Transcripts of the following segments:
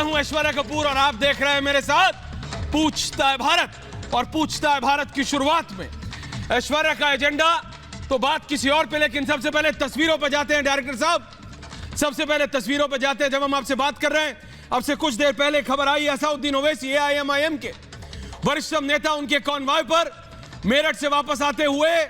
हूं ऐश्वर्या कपूर और आप देख रहे हैं मेरे साथ पूछता है भारत। और पूछता है भारत की शुरुआत में ऐश्वर्या का एजेंडा तो बात किसी और पे, लेकिन सबसे पहले तस्वीरों पे जाते हैं डायरेक्टर साहब। सबसे पहले तस्वीरों पे जाते हैं। जब हम आपसे बात कर रहे हैं, अब से कुछ देर पहले खबर आई असाउद्दीन ओवैसी एआईएमआईएम के वरिष्ठ नेता, उनके कॉन्वॉय पर मेरठ से वापस आते हुए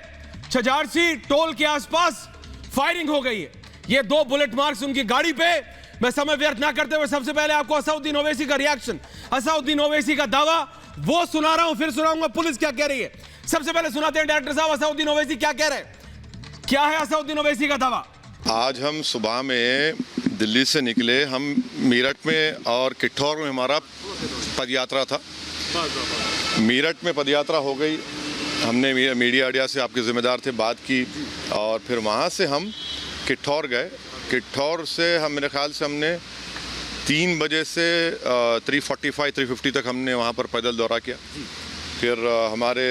छजारसी टोल के आसपास फायरिंग हो गई है। ये 2 बुलेट मार्क्स उनकी गाड़ी पे। मैं समय व्यर्थ ना करते हुए सबसे पहले आपको असाउद्दीन ओवैसी का रिएक्शन, असाउद्दीन ओवैसी का दावा वो सुना रहा हूं, फिर सुनाऊंगा पुलिस क्या कह रही है। सबसे पहले सुनाते हैं डायरेक्टर साहब, असाउद्दीन ओवैसी क्या कह रहे हैं, क्या है असाउद्दीन ओवैसी का दावा। आज हम सुबह में दिल्ली से निकले, हम मेरठ में और किठौर में हमारा पदयात्रा था। मेरठ में पदयात्रा हो गई, हमने मीडिया से आपके जिम्मेदार थे बात की, और फिर वहाँ से हम किठौर गए। किठौर से हम मेरे ख्याल से हमने 3 बजे से 3:45-3:50 तक हमने वहाँ पर पैदल दौरा किया। फिर हमारे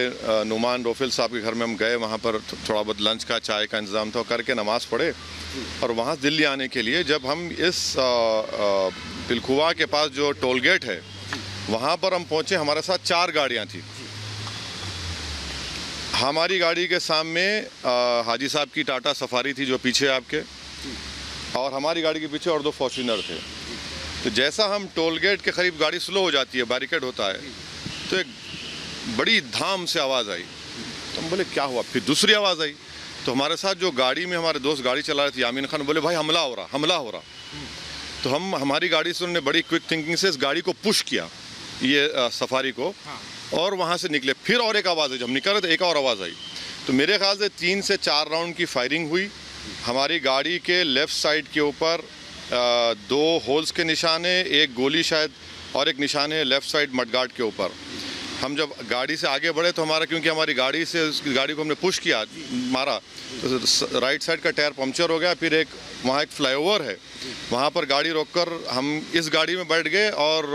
नुमान रोफिल साहब के घर में हम गए, वहाँ पर थोड़ा बहुत लंच का चाय का इंतज़ाम था, करके नमाज़ पढ़े और वहाँ दिल्ली आने के लिए जब हम इस पिलखुवा के पास जो टोल गेट है वहाँ पर हम पहुँचे, हमारे साथ 4 गाड़ियाँ थी। हमारी गाड़ी के सामने हाजी साहब की टाटा सफारी थी जो पीछे आपके, और हमारी गाड़ी के पीछे और 2 फॉर्च्यूनर थे। तो जैसा हम टोल गेट के करीब गाड़ी स्लो हो जाती है, बैरिकेड होता है, तो एक बड़ी धाम से आवाज़ आई। तो हम बोले क्या हुआ, फिर दूसरी आवाज़ आई। तो हमारे साथ जो गाड़ी में हमारे दोस्त गाड़ी चला रहे थे यामीन खान, बोले भाई हमला हो रहा। तो हमारी गाड़ी से उन्होंने बड़ी क्विक थिंकिंग से इस गाड़ी को पुश किया, ये सफारी को, और वहाँ से निकले। फिर और एक आवाज़ आई, जब हम निकल रहे थे एक और आवाज़ आई। तो मेरे ख्याल से 3 से 4 राउंड की फायरिंग हुई। हमारी गाड़ी के लेफ़्ट साइड के ऊपर 2 होल्स के निशान है, एक गोली शायद, और एक निशान है लेफ़्ट साइड मडगार्ड के ऊपर। हम जब गाड़ी से आगे बढ़े तो हमारा, क्योंकि हमारी गाड़ी से गाड़ी को हमने पुश किया, मारा, तो राइट साइड का टायर पंक्चर हो गया। फिर वहाँ एक फ्लाईओवर है, वहाँ पर गाड़ी रोककर हम इस गाड़ी में बैठ गए और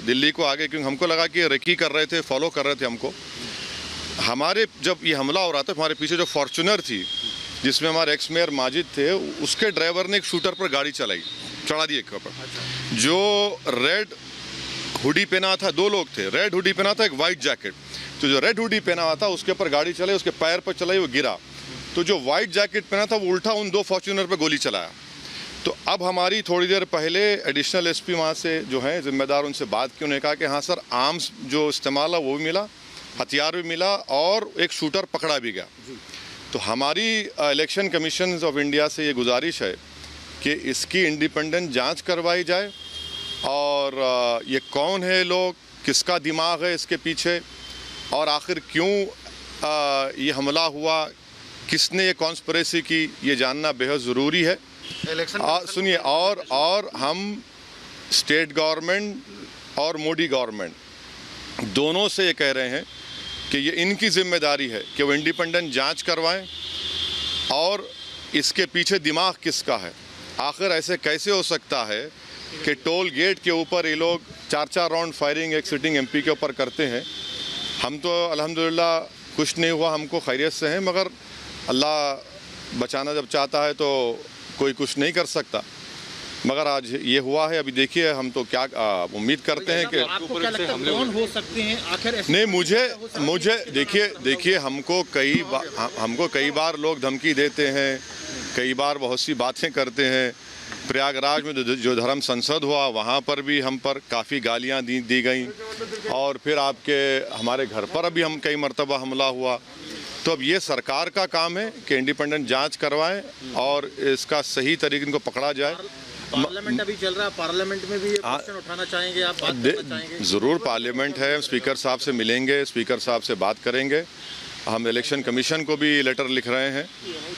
दिल्ली को आगे, क्योंकि हमको लगा कि रेकी कर रहे थे, फॉलो कर रहे थे हमको। हमारे जब ये हमला हो रहा था, हमारे पीछे जो फॉर्च्यूनर थी जिसमें हमारे एक्स मेयर माजिद थे, उसके ड्राइवर ने एक शूटर पर गाड़ी चढ़ा दी एक पर। जो रेड हुडी पहना था, 2 लोग थे, रेड हुडी पहना था, एक वाइट जैकेट। तो जो रेड हुडी पहना हुआ था उसके ऊपर गाड़ी चलाई, उसके पैर पर चलाई, वो गिरा। तो जो वाइट जैकेट पहना था वो उल्टा उन 2 फॉर्च्यूनर पर गोली चलाया। तो अब हमारी थोड़ी देर पहले एडिशनल एसपी वहाँ से जो हैं जिम्मेदार, उनसे बात की। उन्होंने कहा कि हाँ सर, आर्म्स जो इस्तेमाल है वो भी मिला, हथियार भी मिला, और एक शूटर पकड़ा भी गया। तो हमारी इलेक्शन कमीशन ऑफ इंडिया से ये गुजारिश है कि इसकी इंडिपेंडेंट जांच करवाई जाए, और ये कौन है लोग, किसका दिमाग है इसके पीछे, और आखिर क्यों ये हमला हुआ, किसने ये कॉन्स्पिरेसी की, ये जानना बेहद ज़रूरी है। सुनिए, और हम स्टेट गवर्नमेंट और मोदी गवर्नमेंट दोनों से ये कह रहे हैं कि ये इनकी जिम्मेदारी है कि वो इंडिपेंडेंट जांच करवाएं, और इसके पीछे दिमाग किसका है। आखिर ऐसे कैसे हो सकता है कि टोल गेट के ऊपर ये लोग 4-4 राउंड फायरिंग एक सिटिंग एमपी के ऊपर करते हैं। हम तो अल्हम्दुलिल्लाह कुछ नहीं हुआ, हमको खैरियत से हैं, मगर अल्लाह बचाना जब चाहता है तो कोई कुछ नहीं कर सकता। मगर आज ये हुआ है, अभी देखिए हम तो क्या उम्मीद करते हैं कि आपको क्या लगता है कौन हो सकते हैं आखिर? नहीं, मुझे देखिए हमको कई बार लोग धमकी देते हैं, कई बार बहुत सी बातें करते हैं। प्रयागराज में जो धर्म संसद हुआ वहाँ पर भी हम पर काफ़ी गालियाँ दी गई, और फिर हमारे घर पर अभी हम कई मरतबा हमला हुआ। तो अब ये सरकार का काम है कि इंडिपेंडेंट जांच करवाएं और इसका सही तरीके इनको पकड़ा जाए। पार्लियामेंट अभी चल रहा है, पार्लियामेंट में भी ये क्वेश्चन उठाना चाहेंगे आप, बात करना चाहेंगे? ज़रूर, पार्लियामेंट है, स्पीकर साहब से मिलेंगे, स्पीकर साहब से बात करेंगे। हम इलेक्शन कमीशन को भी लेटर लिख रहे हैं,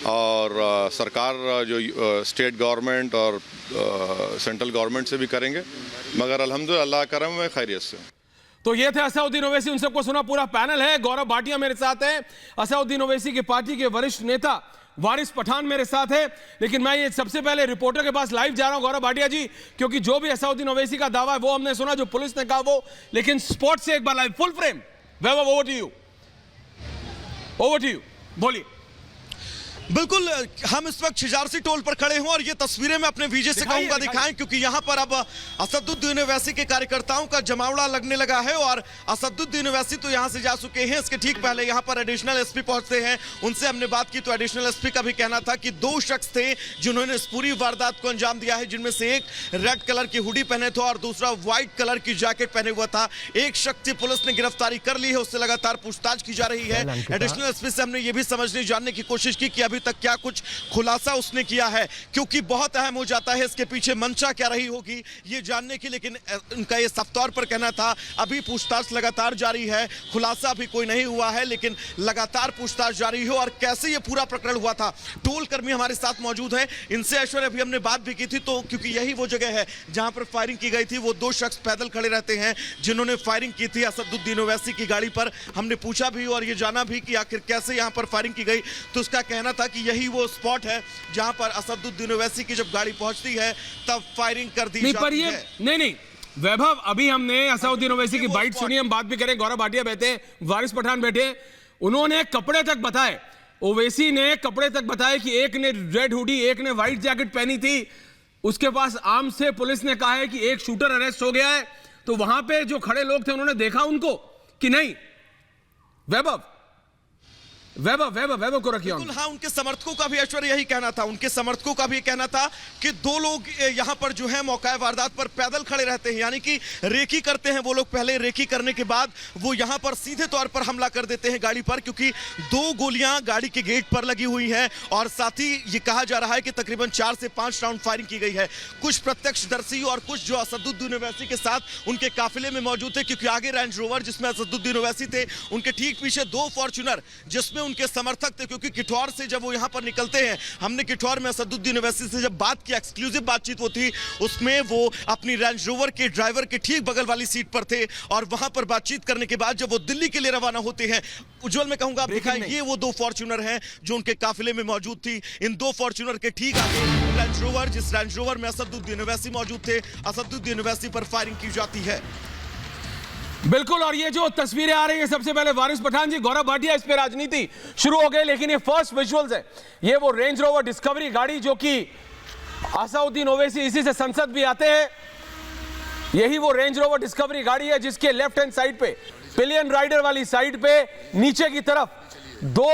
और सरकार जो स्टेट गवर्नमेंट और सेंट्रल गवर्नमेंट से भी करेंगे, मगर अल्हम्दुलिल्लाह अल्लाह का करम है, खैरियत से। तो ये थे असाउद्दीन ओवैसी, उन सबको सुना। पूरा पैनल है, गौरव भाटिया मेरे साथ है, असाउद्दीन ओवैसी की पार्टी के वरिष्ठ नेता वारिस पठान मेरे साथ है। लेकिन मैं ये सबसे पहले रिपोर्टर के पास लाइव जा रहा हूं, गौरव भाटिया जी, क्योंकि जो भी असाउद्दीन ओवैसी का दावा है वो हमने सुना, जो पुलिस ने कहा वो, लेकिन स्पॉट से एक बार live full frame. Vaibhav, over to you, बोलिए। बिल्कुल, हम इस वक्त शिजारसी टोल पर खड़े हैं और ये तस्वीरें मैं अपने विजय से कहूंगा दिखाएं, क्योंकि यहाँ पर अब असदुद्दीन ओवैसी के कार्यकर्ताओं का जमावड़ा लगने लगा है और असदुद्दीन ओवैसी तो यहाँ से जा चुके हैं। इसके ठीक पहले यहाँ पर एडिशनल एसपी पहुंचते हैं, उनसे हमने बात की तो एडिशनल एसपी का भी कहना था कि 2 शख्स थे जिन्होंने इस पूरी वारदात को अंजाम दिया है, जिनमें से एक रेड कलर की हुडी पहने थे और दूसरा व्हाइट कलर की जैकेट पहने हुआ था। एक शख्स की पुलिस ने गिरफ्तारी कर ली है, उससे लगातार पूछताछ की जा रही है। एडिशनल एसपी से हमने ये भी समझने जानने की कोशिश की कि अभी तक क्या कुछ खुलासा उसने किया है, क्योंकि बहुत अहम हो जाता है इसके पीछे मंशा क्या रही होगी ये जानने की। लेकिन उनका ये साफ तौर पर कहना था अभी पूछताछ लगातार जारी है, खुलासा अभी कोई नहीं हुआ है, लेकिन लगातार पूछताछ जारी है। और कैसे ये पूरा प्रकरण हुआ था, टोल कर्मी हमारे साथ मौजूद है, इनसे ऐश्वर्या अभी हमने बात भी की थी, तो क्योंकि यही वो जगह है जहां पर फायरिंग की गई थी। वो 2 शख्स पैदल खड़े रहते हैं जिन्होंने फायरिंग की थी असदुद्दीन ओवैसी की गाड़ी पर। हमने पूछा भी और ये जाना भी कि आखिर कैसे यहां पर फायरिंग की गई, तो उसका कहना था कि यही वो स्पॉट है जहां पर असदुद्दीन ओवैसी की जब गाड़ी पहुंचती है तब फायरिंग कर दी जाती है। नहीं वैभव, अभी हमने असदुद्दीन ओवैसी की बाइट सुनी, हम बात भी करें। गौरव भाटिया बैठे, वारिस पठान बैठे, उन्होंने कपड़े तक बताए, ओवैसी ने कपड़े तक बताए कि एक ने रेड हुडी, एक ने व्हाइट जैकेट पहनी थी। उसके पास आर्म्स से पुलिस ने कहा है कि एक शूटर अरेस्ट हो गया है। तो वहां पे जो खड़े लोग थे उन्होंने देखा उनको कि नहीं? वैभव को रखिए। हाँ, उनके समर्थकों का भी ऐश्वर्या यही कहना था, उनके समर्थकों का भी कहना था कि 2 लोग यहाँ पर जो है मौका वारदात पर पैदल खड़े रहते हैं, यानी कि रेकी करते हैं वो लोग। पहले रेकी करने के बाद वो यहाँ पर सीधे तौर पर हमला कर देते हैं गाड़ी पर, क्योंकि 2 गोलियां गाड़ी के गेट पर लगी हुई हैं और साथ ही ये कहा जा रहा है कि तकरीबन 4 से 5 राउंड फायरिंग की गई है। कुछ प्रत्यक्षदर्शी और कुछ जो असदुद्दीन ओवैसी के साथ उनके काफिले में मौजूद थे, क्योंकि आगे रेंज रोवर जिसमें असदुद्दीन ओवैसी थे, उनके ठीक पीछे 2 फॉर्च्यूनर जिसमें उनके समर्थक थे। क्योंकि किठौर से जब वो यहां पर निकलते हैं, हमने किठौर में असदुद्दीन ओवैसी से जब बात की, एक्सक्लूसिव बातचीत वो थी, उसमें वो अपनी रेंज रोवर के ड्राइवर के ठीक बगल वाली सीट पर थे और वहां पर बातचीत करने के बाद जब वो दिल्ली के लिए रवाना होते हैं, उज्जवल में कहूंगा आप दिखाएं, ये वो 2 फॉर्च्यूनर हैं जो उनके काफिले में मौजूद थी। इन 2 फॉर्च्यूनर के ठीक आगे रेंज रोवर, जिस रेंज रोवर में असदुद्दीन ओवैसी मौजूद थे, असदुद्दीन ओवैसी पर फायरिंग की जाती है। बिल्कुल, और ये जो तस्वीरें आ रही हैं, सबसे पहले वारिस पठान जी, गौरव भाटिया, इस पे राजनीति शुरू हो गई, लेकिन ये फर्स्ट विजुअल्स है। ये वो रेंज रोवर डिस्कवरी गाड़ी जो कि असदुद्दीन ओवैसी इसी से संसद भी आते हैं, यही वो रेंज रोवर डिस्कवरी गाड़ी है जिसके लेफ्ट हैंड साइड पे, पिलियन राइडर वाली साइड पे नीचे की तरफ 2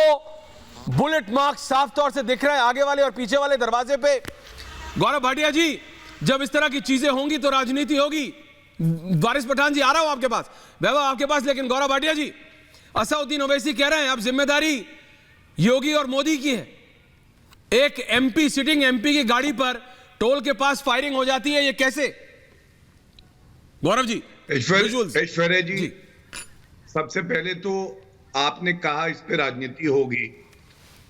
बुलेट मार्क साफ तौर से दिख रहे हैं आगे वाले और पीछे वाले दरवाजे पे। गौरव भाटिया जी, जब इस तरह की चीजें होंगी तो राजनीति होगी। वारिस पठान जी, आ रहा हूं आपके पास, वैभव आपके पास, लेकिन गौरव भाटिया जी, असदुद्दीन ओवैसी कह रहे हैं अब जिम्मेदारी योगी और मोदी की है। एक एमपी, सिटिंग एमपी की गाड़ी पर टोल के पास फायरिंग हो जाती है, ये कैसे? गौरव जी, ऐश्वर्या जी, सबसे पहले तो आपने कहा इस पे राजनीति होगी।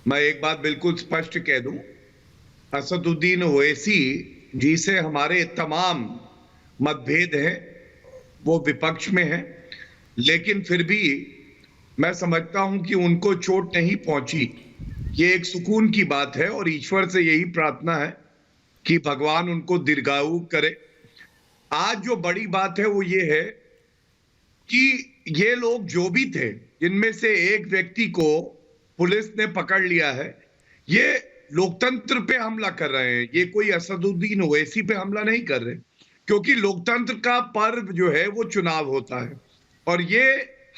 मैं एक बात बिल्कुल स्पष्ट कह दूं, असदुद्दीन ओवैसी जी से हमारे तमाम मतभेद है, वो विपक्ष में है, लेकिन फिर भी मैं समझता हूं कि उनको चोट नहीं पहुंची, ये एक सुकून की बात है और ईश्वर से यही प्रार्थना है कि भगवान उनको दीर्घायु करे। आज जो बड़ी बात है वो ये है कि ये लोग जो भी थे, जिनमें से एक व्यक्ति को पुलिस ने पकड़ लिया है, ये लोकतंत्र पे हमला कर रहे हैं, ये कोई असदुद्दीन ओवैसी पे हमला नहीं कर रहे, क्योंकि लोकतंत्र का पर्व जो है वो चुनाव होता है और ये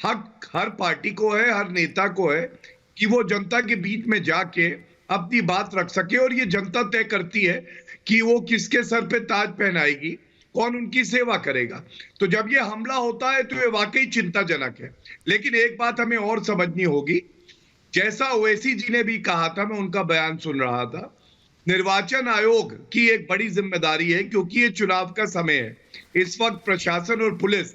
हक हर पार्टी को है, हर नेता को है कि वो जनता के बीच में जाके अपनी बात रख सके और ये जनता तय करती है कि वो किसके सर पे ताज पहनाएगी, कौन उनकी सेवा करेगा। तो जब ये हमला होता है तो ये वाकई चिंताजनक है। लेकिन एक बात हमें और समझनी होगी, जैसा ओवैसी जी ने भी कहा था, मैं उनका बयान सुन रहा था, निर्वाचन आयोग की एक बड़ी जिम्मेदारी है क्योंकि ये चुनाव का समय है। इस वक्त प्रशासन और पुलिस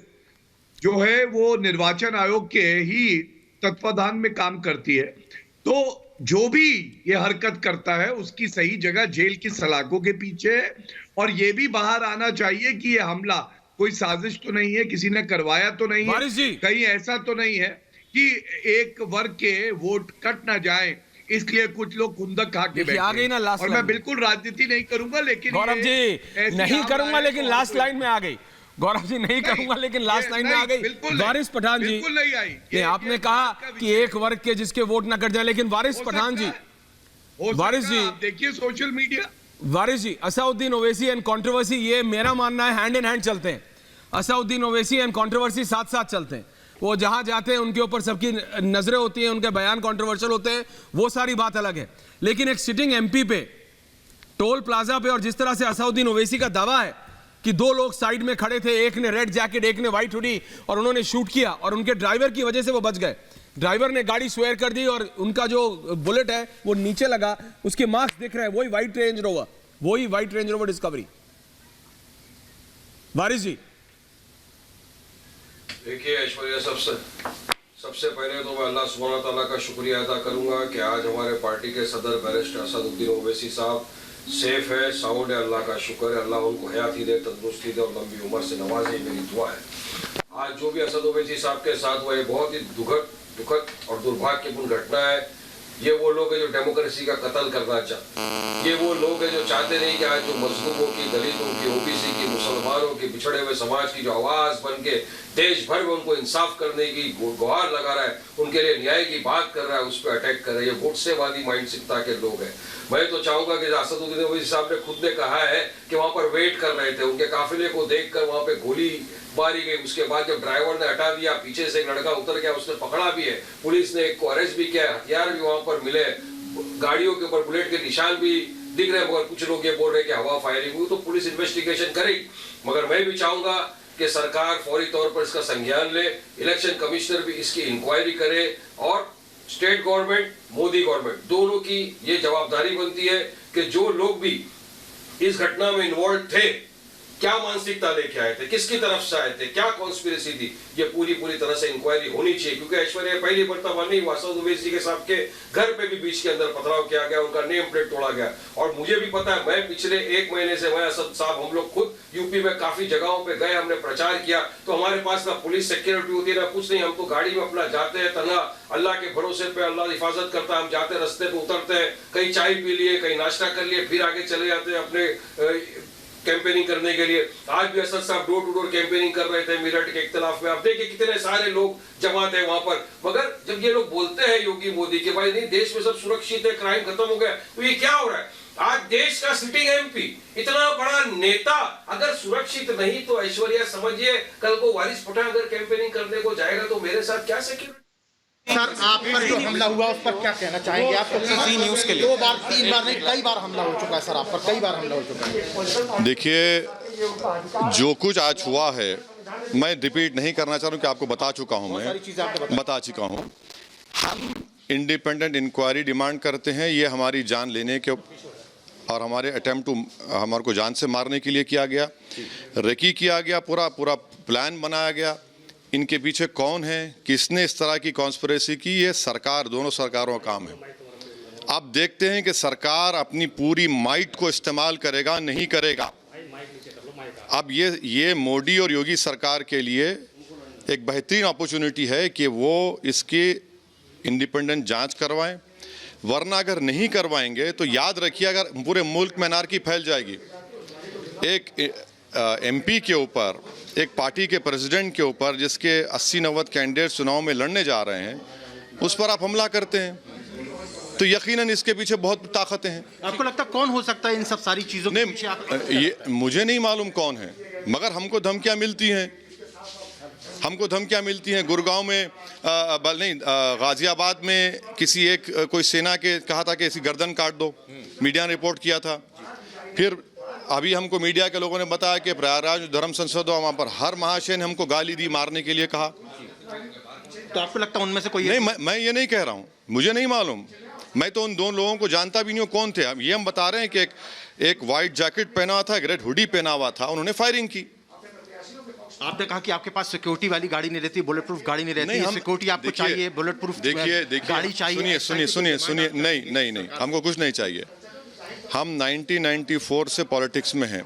जो है वो निर्वाचन आयोग के ही तत्वाधान में काम करती है, तो जो भी ये हरकत करता है उसकी सही जगह जेल की सलाखों के पीछे है और ये भी बाहर आना चाहिए कि ये हमला कोई साजिश तो नहीं है, किसी ने करवाया तो नहीं है, कहीं ऐसा तो नहीं है कि एक वर्ग के वोट कट ना जाए इसलिए कुछ लोग खुंदक खा के बैठे। आ गई ना लास्ट, और मैं बिल्कुल राजनीति नहीं करूंगा, लेकिन गौरव जी नहीं करूंगा, लेकिन लास्ट लाइन में आ गई। गौरव जी नहीं करूंगा, लेकिन लास्ट लाइन में आ गई। वारिस पठान जी, बिल्कुल नहीं आई। आपने कहा कि एक वर्ग के जिसके वोट ना कट जाए, लेकिन वारिस पठान जी, हो वारिस सकता जी, है, आप देखिए social media. Waris ji, Asaduddin Owaisi and controversy, ये मेरा मानना है हैंड इन हैंड चलते हैं। असाउद्दीन ओवैसी एंड कंट्रोवर्सी साथ साथ चलते हैं। वो जहां जाते हैं उनके ऊपर सबकी नजरें होती हैं, उनके बयान कंट्रोवर्शियल होते हैं, वो सारी बात अलग है। लेकिन एक सिटिंग एमपी पे टोल प्लाजा पे, और जिस तरह से असाउद्दीन ओवैसी का दावा है कि दो लोग साइड में खड़े थे, एक ने रेड जैकेट एक ने व्हाइट हुडी, और उन्होंने शूट किया और उनके ड्राइवर की वजह से वो बच गए। ड्राइवर ने गाड़ी स्वेयर कर दी और उनका जो बुलेट है वो नीचे लगा, उसके मार्क्स दिख रहे हैं, वही व्हाइट रेंज रोवर डिस्कवरी। वारिस जी, देखिए ऐश्वर्या, सबसे पहले तो मैं अल्लाह सुब्हान तआला का शुक्रिया अदा करूंगा कि आज हमारे पार्टी के सदर बैरिस्टर असदुद्दीन ओवैसी साहब सेफ है, साउंड है। अल्लाह का शुक्र है, अल्लाह उनको हयाती दे, तंदुरुस्ती दे और लंबी उम्र से नवाजे, मेरी दुआ है। आज जो भी असद ओवैसी साहब के साथ हुआ, ये बहुत ही दुखद और दुर्भाग्यपूर्ण घटना है। ये वो लोग हैं जो डेमोक्रेसी का कत्ल करना चाहते, ये वो लोग हैं जो चाहते नहीं कि आज जो मजलूमों की, दलितों की, ओबीसी की, मुसलमानों की, बिछड़े हुए समाज की जो आवाज बन के देश भर में उनको इंसाफ करने की गुहार लगा रहा है, उनके लिए न्याय की बात कर रहा है, उस पर अटैक कर रहा है। ये गुटसेवादी माइंडसेट के लोग हैं। मैं तो चाहूंगा कि असदुद्दीन ओवैसी साहब ने खुद ने कहा है कि वहां पर वेट कर रहे थे, उनके काफिले को देखकर वहां पे गोली मारी गई। उसके बाद जब ड्राइवर ने हटा दिया, पीछे से एक लड़का उतर गया, उसने पकड़ा भी है, पुलिस ने एक को अरेस्ट भी किया, हथियार भी वहां पर मिले, गाड़ियों के ऊपर बुलेट के निशान भी दिख रहे हैं, मगर कुछ लोग ये बोल रहे हैं कि हवा फायरिंग हुई। तो पुलिस इन्वेस्टिगेशन करेगी, मगर मैं भी चाहूंगा कि सरकार फौरी तौर पर इसका संज्ञान ले, इलेक्शन कमिश्नर भी इसकी इंक्वायरी करे, और स्टेट गवर्नमेंट, मोदी गवर्नमेंट, दोनों की ये जवाबदारी बनती है कि जो लोग भी इस घटना में इन्वॉल्व थे, क्या मानसिकता लेके आए थे, किसकी तरफ से आए थे, क्या कॉन्स्पिरेसी थी, ये पूरी तरह से इंक्वायरी होनी चाहिए। क्योंकि ऐश्वर्या पहली मर्तबा नहीं हुआ, असद ओवैसी के साहब के घर पे भी बीच के अंदर पथराव किया गया, उनका नेम प्लेट तोड़ा गया। और मुझे भी पता है, मैं पिछले 1 महीने से, मैं असद साहब, हम लोग खुद यूपी में काफी जगहों पे गए, हमने प्रचार किया, तो हमारे पास ना पुलिस सिक्योरिटी होती है ना कुछ नहीं, हम तो गाड़ी में अपना जाते हैं, तन्हा अल्लाह के भरोसे पे, अल्लाह हिफाजत करता है। हम जाते हैं, रस्ते पे उतरते हैं, कहीं चाय पी लिए, कहीं नाश्ता कर लिए, फिर आगे चले जाते हैं अपने कैंपेनिंग करने के लिए। आज भी असद साहब डोर टू डोर कैंपेनिंग कर रहे थे मेरठ के इख्तिलाफ में। आप देखिए कितने सारे लोग जमा थे वहां पर। मगर जब ये लोग बोलते हैं योगी मोदी के, भाई नहीं देश में सब सुरक्षित है, क्राइम खत्म हो गया, तो ये क्या हो रहा है? आज देश का सिटिंग एमपी, इतना बड़ा नेता अगर सुरक्षित नहीं, तो ऐश्वर्या समझिए कल को वारिस पठान अगर कैंपेनिंग करने को जाएगा तो मेरे साथ क्या सिक्योरिटी। सर, आप पर जो हमला हुआ उस पर क्या कहना चाहेंगे आप? जी न्यूज़ के लिए 2 बार 3 बार नहीं, कई बार हमला हो चुका है सर, आप पर कई बार हमला हो चुका है। देखिए, जो कुछ आज हुआ है, मैं रिपीट नहीं करना चाह रहा हूँ कि आपको बता चुका हूँ, मैं बता चुका हूँ। हम इंडिपेंडेंट इंक्वायरी डिमांड करते हैं, ये हमारी जान लेने के और हमारे अटेम्प्ट टू हमारे को जान से मारने के लिए किया गया, रेकी किया गया, पूरा प्लान बनाया गया। इनके पीछे कौन है, किसने इस तरह की कॉन्स्पिरेसी की, ये सरकार, दोनों सरकारों का काम है। अब देखते हैं कि सरकार अपनी पूरी माइट को इस्तेमाल करेगा नहीं करेगा। अब ये मोदी और योगी सरकार के लिए एक बेहतरीन अपॉर्चुनिटी है कि वो इसकी इंडिपेंडेंट जांच करवाएं, वरना अगर नहीं करवाएंगे तो याद रखिए, अगर पूरे मुल्क में अनार्की फैल जाएगी। एक एमपी के ऊपर, एक पार्टी के प्रेसिडेंट के ऊपर, जिसके 80-90 कैंडिडेट चुनाव में लड़ने जा रहे हैं, उस पर आप हमला करते हैं, तो यकीनन इसके पीछे बहुत ताकतें हैं। आपको लगता है कौन हो सकता है इन सब सारी चीजों के पीछे? ये मुझे नहीं मालूम कौन है, मगर हमको धमकियां मिलती हैं, गुड़गांव में गाजियाबाद में किसी एक कोई सेना के कहा था कि इसी गर्दन काट दो, मीडिया ने रिपोर्ट किया था। फिर अभी हमको मीडिया के लोगों ने बताया कि प्रयागराज धर्म संसद वहाँ पर हर महाशय ने हमको गाली दी, मारने के लिए कहा। तो आपको लगता है उनमें से कोई? नहीं, मैं ये नहीं कह रहा हूँ, मुझे नहीं मालूम, मैं तो उन 2 लोगों को जानता भी नहीं हूँ कौन थे। ये हम बता रहे हैं कि एक व्हाइट जैकेट पहना हुआ था, एक रेड हुडी पहना हुआ था, उन्होंने फायरिंग की। आपने कहा कि आपके पास सिक्योरिटी वाली गाड़ी नहीं रहती, बुलेट प्रूफ गाड़ी नहीं रहती, सिक्योरिटी आपको चाहिए, बुलेट प्रूफ गाड़ी चाहिए। सुनिए, नहीं, हमको कुछ नहीं चाहिए। हम 1994 से पॉलिटिक्स में हैं,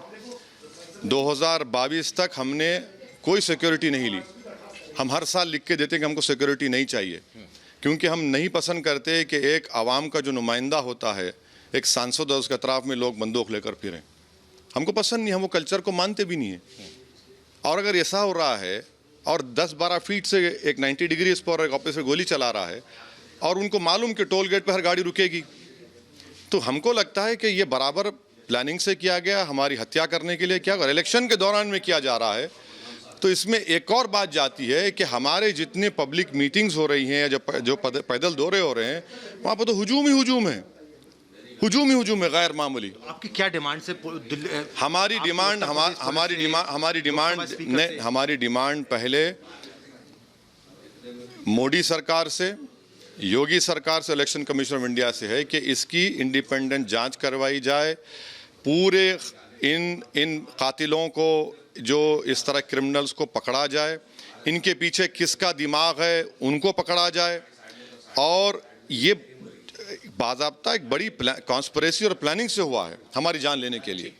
2022 तक हमने कोई सिक्योरिटी नहीं ली। हम हर साल लिख के देते हैं कि हमको सिक्योरिटी नहीं चाहिए, क्योंकि हम नहीं पसंद करते कि एक आवाम का जो नुमाइंदा होता है, एक सांसद और उसके अतराफ में लोग बंदूक लेकर फिरें। हमको पसंद नहीं, हम वो कल्चर को मानते भी नहीं है। और अगर ऐसा हो रहा है और 10-12 फीट से एक 90 डिग्री पर एक ऑफिसर गोली चला रहा है और उनको मालूम कि टोल गेट पर हर गाड़ी रुकेगी, तो हमको लगता है कि ये बराबर प्लानिंग से किया गया, हमारी हत्या करने के लिए किया, और इलेक्शन के दौरान में किया जा रहा है। तो इसमें एक और बात जाती है कि हमारे जितने पब्लिक मीटिंग्स हो रही हैं या जो पैदल दौरे हो रहे हैं, वहाँ पर तो हुजूम ही हुजूम है, हुजूम ही हुजूम है गैर मामूली। आपकी क्या डिमांड से हमारी डिमांड पहले मोदी सरकार से, योगी सरकार से, इलेक्शन कमीशन ऑफ इंडिया से है कि इसकी इंडिपेंडेंट जांच करवाई जाए, पूरे इन कातिलों को, जो इस तरह क्रिमिनल्स को पकड़ा जाए, इनके पीछे किसका दिमाग है उनको पकड़ा जाए, और ये बाज़ाब्ता एक बड़ी कॉन्स्पिरेसी और प्लानिंग से हुआ है हमारी जान लेने के लिए।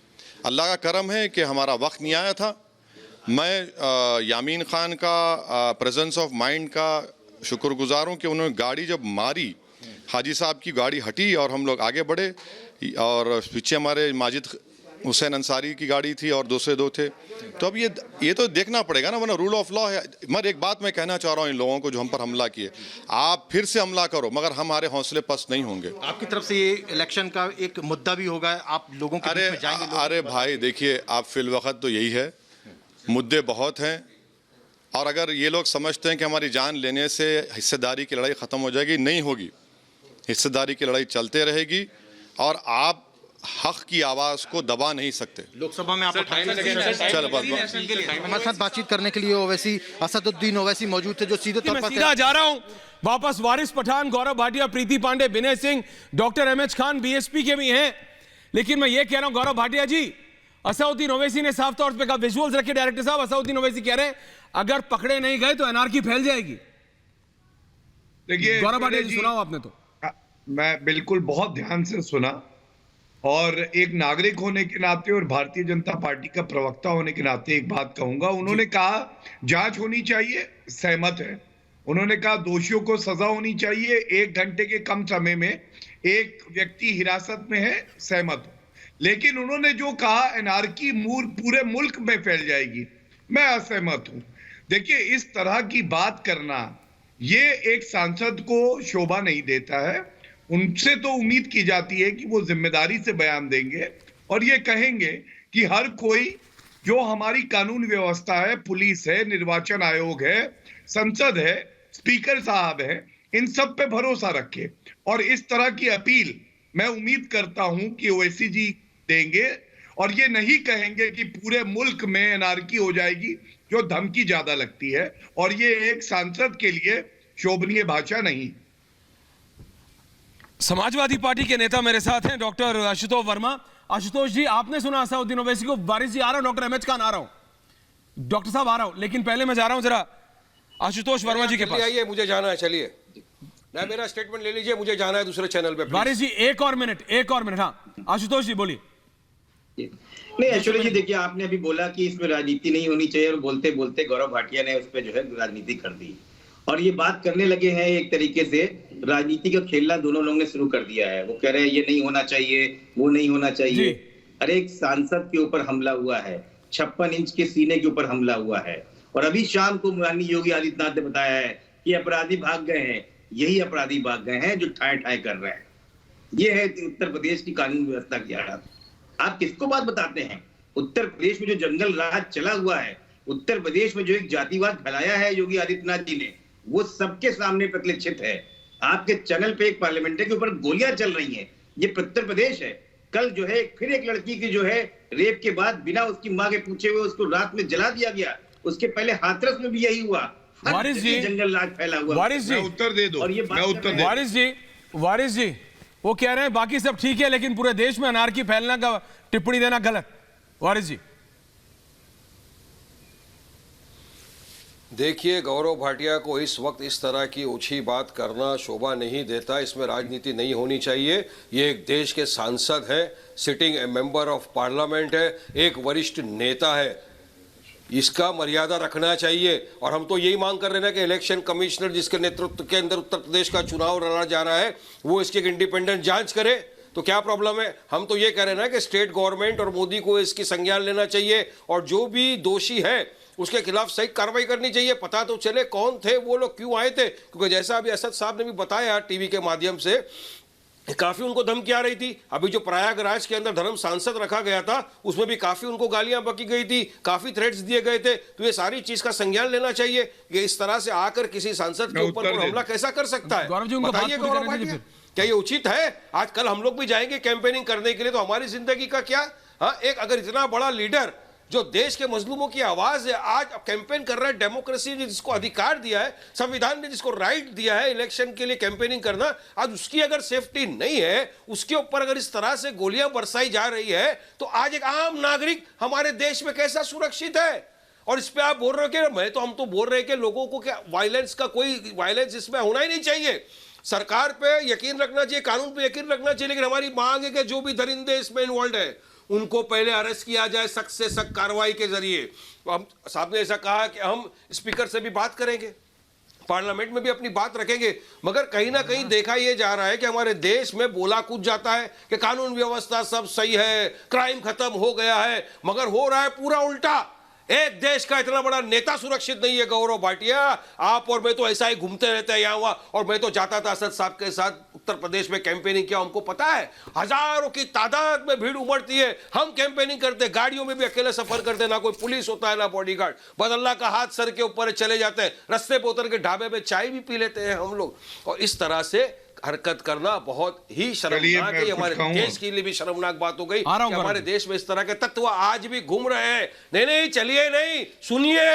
अल्लाह का करम है कि हमारा वक्त नहीं आया था। मैं यामीन खान का प्रेजेंस ऑफ माइंड का शुक्रगुजार हूँ कि उन्होंने गाड़ी जब मारी, हाजी साहब की गाड़ी हटी और हम लोग आगे बढ़े, और पीछे हमारे माजिद हुसैन अंसारी की गाड़ी थी और दूसरे दो थे। तो अब ये तो देखना पड़ेगा ना, वरना रूल ऑफ लॉ है। मगर एक बात मैं कहना चाह रहा हूँ इन लोगों को जो हम पर हमला किए, आप फिर से हमला करो मगर हमारे हौसले पस्त नहीं होंगे। आपकी तरफ से ये इलेक्शन का एक मुद्दा भी होगा, आप लोगों के बीच में जाएंगे? अरे भाई देखिए, आप फिल वक्त तो यही है, मुद्दे बहुत हैं, और अगर ये लोग समझते हैं कि हमारी जान लेने से हिस्सेदारी की लड़ाई ख़त्म हो जाएगी, नहीं होगी। हिस्सेदारी की लड़ाई चलते रहेगी और आप हक की आवाज़ को दबा नहीं सकते। लोकसभा में आप चल हमारे साथ बातचीत करने के लिए ओवैसी, असदुद्दीन ओवैसी मौजूद थे, जो सीधे तौर पर सीधा जा रहा हूं वापस। Waris Pathan, Gaurav Bhatia, Preeti Pandey, Vinay Singh, doctor MH Khan BSP के भी हैं। लेकिन मैं ये कह रहा हूं गौरव भाटिया जी, असदुद्दीन ओवैसी ने साफ तौर पे कहा, विजुअल्स रखे डायरेक्टर साहब, असदुद्दीन ओवैसी कह रहे हैं अगर पकड़े नहीं गए तो एनआरकी फैल जाएगी। देखिए गौरव भाटिया जी, सुनाओ आपने तो। मैं बिल्कुल बहुत ध्यान से सुना, और एक नागरिक होने के नाते और भारतीय जनता पार्टी का प्रवक्ता होने के नाते एक बात कहूंगा। उन्होंने कहा जांच होनी चाहिए, सहमत है। उन्होंने कहा दोषियों को सजा होनी चाहिए, 1 घंटे के कम समय में एक व्यक्ति हिरासत में है, सहमत हूं। लेकिन उन्होंने जो कहा एनआरकी पूरे मुल्क में फैल जाएगी, मैं असहमत हूं। देखिए, इस तरह की बात करना ये एक सांसद को शोभा नहीं देता है। उनसे तो उम्मीद की जाती है कि वो जिम्मेदारी से बयान देंगे और ये कहेंगे कि हर कोई, जो हमारी कानून व्यवस्था है, पुलिस है, निर्वाचन आयोग है, संसद है, स्पीकर साहब है, इन सब पे भरोसा रखे। और इस तरह की अपील मैं उम्मीद करता हूं कि ओवैसी जी देंगे, और ये नहीं कहेंगे कि पूरे मुल्क में एनआरकी हो जाएगी, जो धमकी ज्यादा लगती है, और ये एक सांसद के लिए शोभनीय भाषा नहीं। समाजवादी पार्टी के नेता मेरे साथ हैं, डॉक्टर आशुतोष वर्मा। आशुतोष जी, आपने सुना असदुद्दीन ओवैसी को। वारिस जी आ रहा हूं, डॉक्टर एमएच खान आ रहा हूं, डॉक्टर साहब आ रहा हूं, लेकिन पहले मैं जा रहा हूं जरा आशुतोष वर्मा जी के पास। आइए, मुझे जाना है, चलिए ना, मेरा स्टेटमेंट ले लीजिए, मुझे जाना है दूसरे चैनल पे। वारिस जी एक और मिनट। हाँ आशुतोष जी बोलिए। नहीं, एक्चुअली जी देखिए, आपने अभी बोला कि इसमें राजनीति नहीं होनी चाहिए, और बोलते बोलते गौरव भाटिया ने उस पर जो है राजनीति कर दी, और ये बात करने लगे हैं एक तरीके से राजनीति का खेलना दोनों लोगों ने शुरू कर दिया है। वो कह रहे हैं ये नहीं होना चाहिए, वो नहीं होना चाहिए। अरे एक सांसद के ऊपर हमला हुआ है, 56 इंच के सीने के ऊपर हमला हुआ है, और अभी शाम को माननीय योगी आदित्यनाथ ने बताया है कि अपराधी भाग गए हैं। यही अपराधी भाग गए हैं जो ठाए ठाए कर रहे हैं। ये है उत्तर प्रदेश की कानून व्यवस्था की हालत। आप किसको बात बताते हैं? उत्तर प्रदेश में जो जंगल राज चला हुआ है, उत्तर प्रदेश में जो एक जातिवाद फैलाया है योगी आदित्यनाथ जी ने, वो सबके सामने प्रतिष्ठित है। आपके चैनल पे एक पार्लियामेंट्री के ऊपर गोलियां चल रही हैं, ये उत्तर प्रदेश है। कल जो है फिर एक लड़की की जो है रेप के बाद बिना उसकी मां के पूछे हुए उसको रात में जला दिया गया। उसके पहले हाथरस में भी यही हुआ। वारिस जी, जंगल राज फैला हुआ। वारिस जी उत्तर दे दो, और ये वारिस जी वो कह रहे हैं बाकी सब ठीक है, लेकिन पूरे देश में अनारकी फैलना का टिप्पणी देना गलत। वारिस जी देखिए, गौरव भाटिया को इस वक्त इस तरह की ऊंची बात करना शोभा नहीं देता। इसमें राजनीति नहीं होनी चाहिए। ये एक देश के सांसद है, सिटिंग मेंबर ऑफ पार्लियामेंट है, एक वरिष्ठ नेता है, इसका मर्यादा रखना चाहिए। और हम तो यही मांग कर रहे हैं कि इलेक्शन कमिश्नर जिसके नेतृत्व के अंदर उत्तर प्रदेश का चुनाव लड़ा जा रहा है, वो इसकी एक इंडिपेंडेंट जांच करे। तो क्या प्रॉब्लम है? हम तो ये कह रहे हैं ना कि स्टेट गवर्नमेंट और मोदी को इसकी संज्ञान लेना चाहिए, और जो भी दोषी है उसके खिलाफ सही कार्रवाई करनी चाहिए। पता तो चले कौन थे वो लोग, क्यों आए थे। क्योंकि जैसा अभी असद साहब ने भी बताया टीवी के माध्यम से काफी उनको धमकी आ रही थी। अभी जो प्रयागराज के अंदर धर्म सांसद रखा गया था उसमें भी काफी उनको गालियां बकी गई थी, काफी थ्रेट्स दिए गए थे। तो ये सारी चीज का संज्ञान लेना चाहिए कि इस तरह से आकर किसी सांसद के ऊपर हमला कैसा कर सकता है। गौरव जी, उनको बताइए बात पूरी गौरव करने भाटिया, दीजिए। क्या ये उचित है? आज कल हम लोग भी जाएंगे कैंपेनिंग करने के लिए, तो हमारी जिंदगी का क्या? हाँ, एक अगर इतना बड़ा लीडर जो देश के मजलूमों की आवाज है आज कैंपेन कर रहा है, डेमोक्रेसी ने जिसको अधिकार दिया है, संविधान ने जिसको राइट दिया है इलेक्शन के लिए कैंपेनिंग करना, आज उसकी अगर सेफ्टी नहीं है, उसके ऊपर अगर इस तरह से गोलियां बरसाई जा रही है, तो आज एक आम नागरिक हमारे देश में कैसा सुरक्षित है? और इस पे आप बोल रहे हो कि हम तो बोल रहे हैं कि लोगों को क्या वायलेंस का कोई वायलेंस इसमें होना ही नहीं चाहिए। सरकार पे यकीन रखना चाहिए, कानून पे यकीन रखना चाहिए, लेकिन हमारी मांग है कि जो भी दरिंदे इसमें इन्वॉल्व है उनको पहले अरेस्ट किया जाए सख्त से सख्त कार्रवाई के जरिए। तो हम साहब ने ऐसा कहा कि हम स्पीकर से भी बात करेंगे, पार्लियामेंट में भी अपनी बात रखेंगे, मगर कहीं ना कहीं देखा यह जा रहा है कि हमारे देश में बोला कूद जाता है कि कानून व्यवस्था सब सही है, क्राइम खत्म हो गया है, मगर हो रहा है पूरा उल्टा। एक देश का इतना बड़ा नेता सुरक्षित नहीं है गौरव भाटिया। आप और मैं तो ऐसा ही घूमते रहते हैं यहाँ वहां, और मैं तो जाता था असद साहब के साथ उत्तर प्रदेश में कैंपेनिंग किया, हमको पता है हजारों की तादाद में भीड़ उमड़ती है। हम कैंपेनिंग करते, गाड़ियों में भी अकेले सफर करते, ना कोई पुलिस होता है ना बॉडीगार्ड, बस अल्लाह का हाथ सर के ऊपर चले जाते हैं, रास्ते पे उतर के ढाबे में चाय भी पी लेते हैं हम लोग। और इस तरह से हरकत करना बहुत ही शर्मनाक है, हमारे देश के लिए भी शर्मनाक बात हो गई कि हमारे देश में इस तरह के तत्व आज भी घूम रहे हैं। नहीं, चलिए नहीं, सुनिए,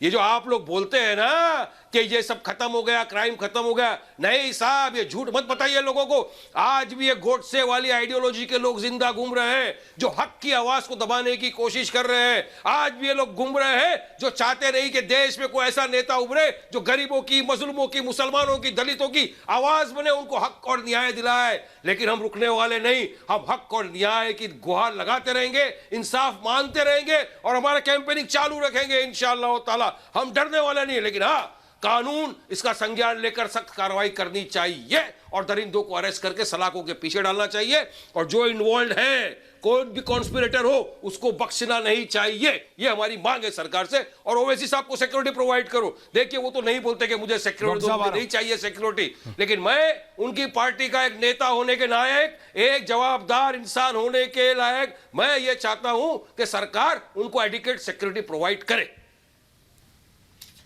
ये जो आप लोग बोलते हैं ना कि ये सब खत्म हो गया, क्राइम खत्म हो गया, नहीं साहब, ये झूठ मत बताइए लोगों को। आज भी ये गोडसे वाली आइडियोलॉजी के लोग जिंदा घूम रहे हैं, जो हक की आवाज को दबाने की कोशिश कर रहे हैं। आज भी ये लोग घूम रहे हैं जो चाहते नहीं कि देश में कोई ऐसा नेता उभरे जो गरीबों की, मजलूमों की, मुसलमानों की, दलितों की आवाज बने, उनको हक और न्याय दिलाए। लेकिन हम रुकने वाले नहीं, हम हक और न्याय की गुहार लगाते रहेंगे, इंसाफ मांगते रहेंगे और हमारा कैंपेनिंग चालू रखेंगे इंशाअल्लाह ताला। हम डरने वाले नहीं, लेकिन हाँ, कानून इसका संज्ञान लेकर सख्त कार्रवाई करनी चाहिए और दरिंदों को अरेस्ट करके सलाखों के पीछे डालना चाहिए, और जो इन्वॉल्व है, कोई भी कॉन्स्पिरेटर हो, उसको बख्शना नहीं चाहिए। ये हमारी मांग है सरकार से। और ओवैसी साहब को सिक्योरिटी प्रोवाइड करो। देखिए, वो तो नहीं बोलते कि मुझे सिक्योरिटी नहीं चाहिए सिक्योरिटी, लेकिन मैं उनकी पार्टी का एक नेता होने के लायक, एक जवाबदार इंसान होने के लायक, मैं ये चाहता हूं कि सरकार उनको एडिक्वेट सिक्योरिटी प्रोवाइड करे।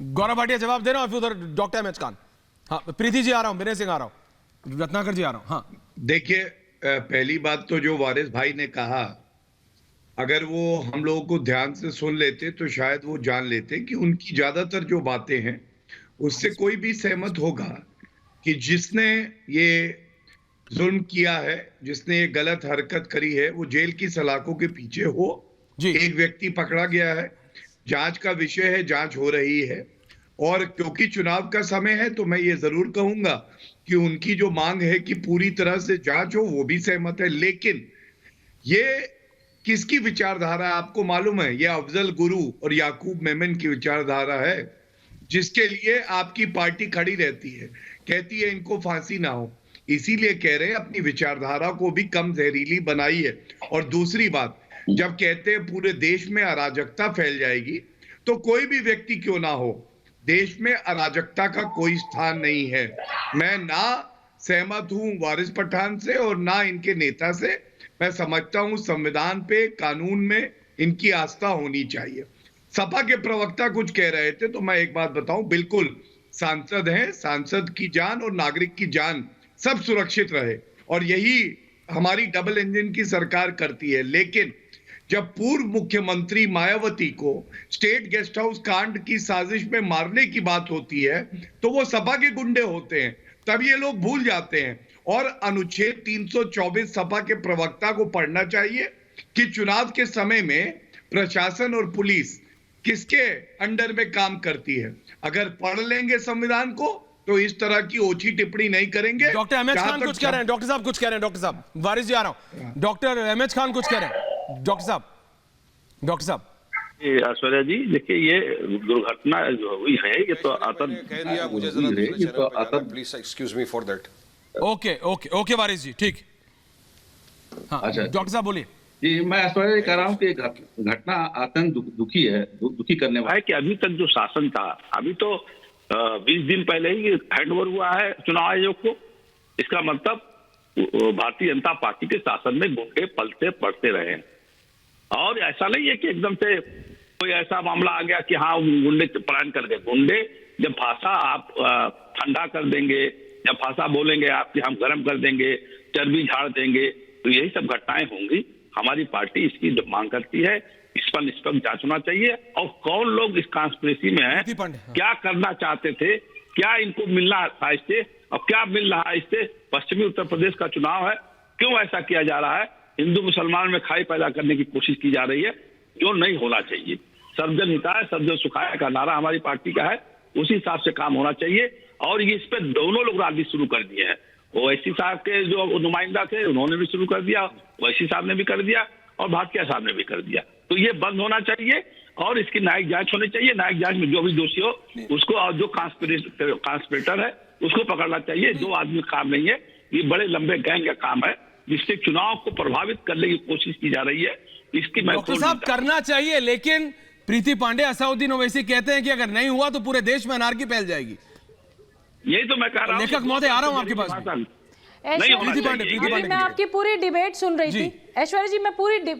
गौरव भाटिया जवाब दे रहा हूं, उधर डॉक्टर एमएच खान। हाँ, प्रीति जी आ रहा हूं, विनय सिंह आ रहा हूं, रत्नाकर जी आ रहा हूं। हाँ, देखिए, पहली बात तो जो वारिस भाई ने कहा, अगर वो हम लोगों को ध्यान से सुन लेते तो शायद वो जान लेते कि उनकी ज्यादातर जो बातें हैं उससे कोई भी सहमत होगा कि जिसने ये जुल्म किया है, जिसने ये गलत हरकत करी है, वो जेल की सलाखों के पीछे हो। एक व्यक्ति पकड़ा गया है, जांच का विषय है, जांच हो रही है, और क्योंकि चुनाव का समय है तो मैं ये जरूर कहूंगा कि उनकी जो मांग है कि पूरी तरह से जांच हो, वो भी सहमत है। लेकिन ये किसकी विचारधारा आपको मालूम है? ये अफजल गुरु और याकूब मेमन की विचारधारा है, जिसके लिए आपकी पार्टी खड़ी रहती है, कहती है इनको फांसी ना हो। इसीलिए कह रहे हैं अपनी विचारधारा को भी कम जहरीली बनाइए। और दूसरी बात, जब कहते हैं पूरे देश में अराजकता फैल जाएगी, तो कोई भी व्यक्ति क्यों ना हो, देश में अराजकता का कोई स्थान नहीं है। मैं ना सहमत हूं वारिस पठान से और ना इनके नेता से। मैं समझता हूं संविधान पे, कानून में इनकी आस्था होनी चाहिए। सपा के प्रवक्ता कुछ कह रहे थे, तो मैं एक बात बताऊं, बिल्कुल सांसद हैं, सांसद की जान और नागरिक की जान सब सुरक्षित रहे, और यही हमारी डबल इंजन की सरकार करती है। लेकिन जब पूर्व मुख्यमंत्री मायावती को स्टेट गेस्ट हाउस कांड की साजिश में मारने की बात होती है, तो वो सपा के गुंडे होते हैं, तब ये लोग भूल जाते हैं। और अनुच्छेद 324 सपा के प्रवक्ता को पढ़ना चाहिए कि चुनाव के समय में प्रशासन और पुलिस किसके अंडर में काम करती है। अगर पढ़ लेंगे संविधान को तो इस तरह की ओछी टिप्पणी नहीं करेंगे। डॉक्टर एमएच खान कुछ कह रहे हैं, डॉक्टर साहब कुछ कह रहे हैं, डॉक्टर साहब वारिस जी आ रहा हूं, डॉक्टर एमएच खान कुछ कह रहे हैं, डॉक्टर साहब। ऐश्वर्या जी, देखिए, ये दुर्घटना जो हुई है, ये तो please excuse me for that. Okay Waris ji, ठीक। हाँ, अच्छा, डॉक्टर साहब बोलिए। जी, मैं ऐश्वर्या जी कह रहा हूँ कि घटना आतंक दुखी करने वाला है कि अभी तक जो शासन था, अभी तो 20 दिन पहले ही हैंडओवर हुआ है चुनाव आयोग को। इसका मतलब भारतीय जनता पार्टी के शासन में गुंडे पलते पड़ते रहे हैं। और ऐसा नहीं है कि एकदम से कोई ऐसा मामला आ गया कि हाँ गुंडे पलायन कर गए। गुंडे जब भाषा आप ठंडा कर देंगे, जब भाषा बोलेंगे आपकी हम गर्म कर देंगे, चर्बी झाड़ देंगे, तो यही सब घटनाएं होंगी। हमारी पार्टी इसकी मांग करती है, इस पर निष्पक्ष जांच होना चाहिए और कौन लोग इस कॉन्स्पिरेसी में है, क्या करना चाहते थे, क्या इनको मिलना था इससे और क्या मिल रहा है इससे। पश्चिमी उत्तर प्रदेश का चुनाव है, क्यों ऐसा किया जा रहा है? हिंदू मुसलमान में खाई पैदा करने की कोशिश की जा रही है, जो नहीं होना चाहिए। सर्वजन हिताय सर्वजन सुखाय का नारा हमारी पार्टी का है, उसी हिसाब से काम होना चाहिए। और ये इस पे दोनों लोग राजनीति शुरू कर दिए हैं। ओवैसी साहब के जो नुमाइंदा थे उन्होंने भी शुरू कर दिया, ओवैसी साहब ने भी कर दिया और भाटिया साहब ने भी कर दिया। तो ये बंद होना चाहिए और इसकी न्यायिक जांच होनी चाहिए। न्यायिक जांच में जो भी दोषी हो उसको, और जो कॉन्स्पिरेटर है उसको पकड़ना चाहिए। जो आदमी काम नहीं है, ये बड़े लंबे गैंग का काम है जिससे चुनाव को प्रभावित करने की कोशिश की जा रही है। इसकी डॉक्टर साहब करना चाहिए, लेकिन प्रीति पांडे, असदुद्दीन ओवैसी कहते हैं कि अगर नहीं हुआ तो पूरे देश में अनारकी फैल जाएगी। यही तो मैं कह रहा हूं। लेखक महोदय, आ रहा हूं आपके पास। मैं आपकी पूरी डिबेट सुन रही थी। ऐश्वर्या जी, मैं पूरी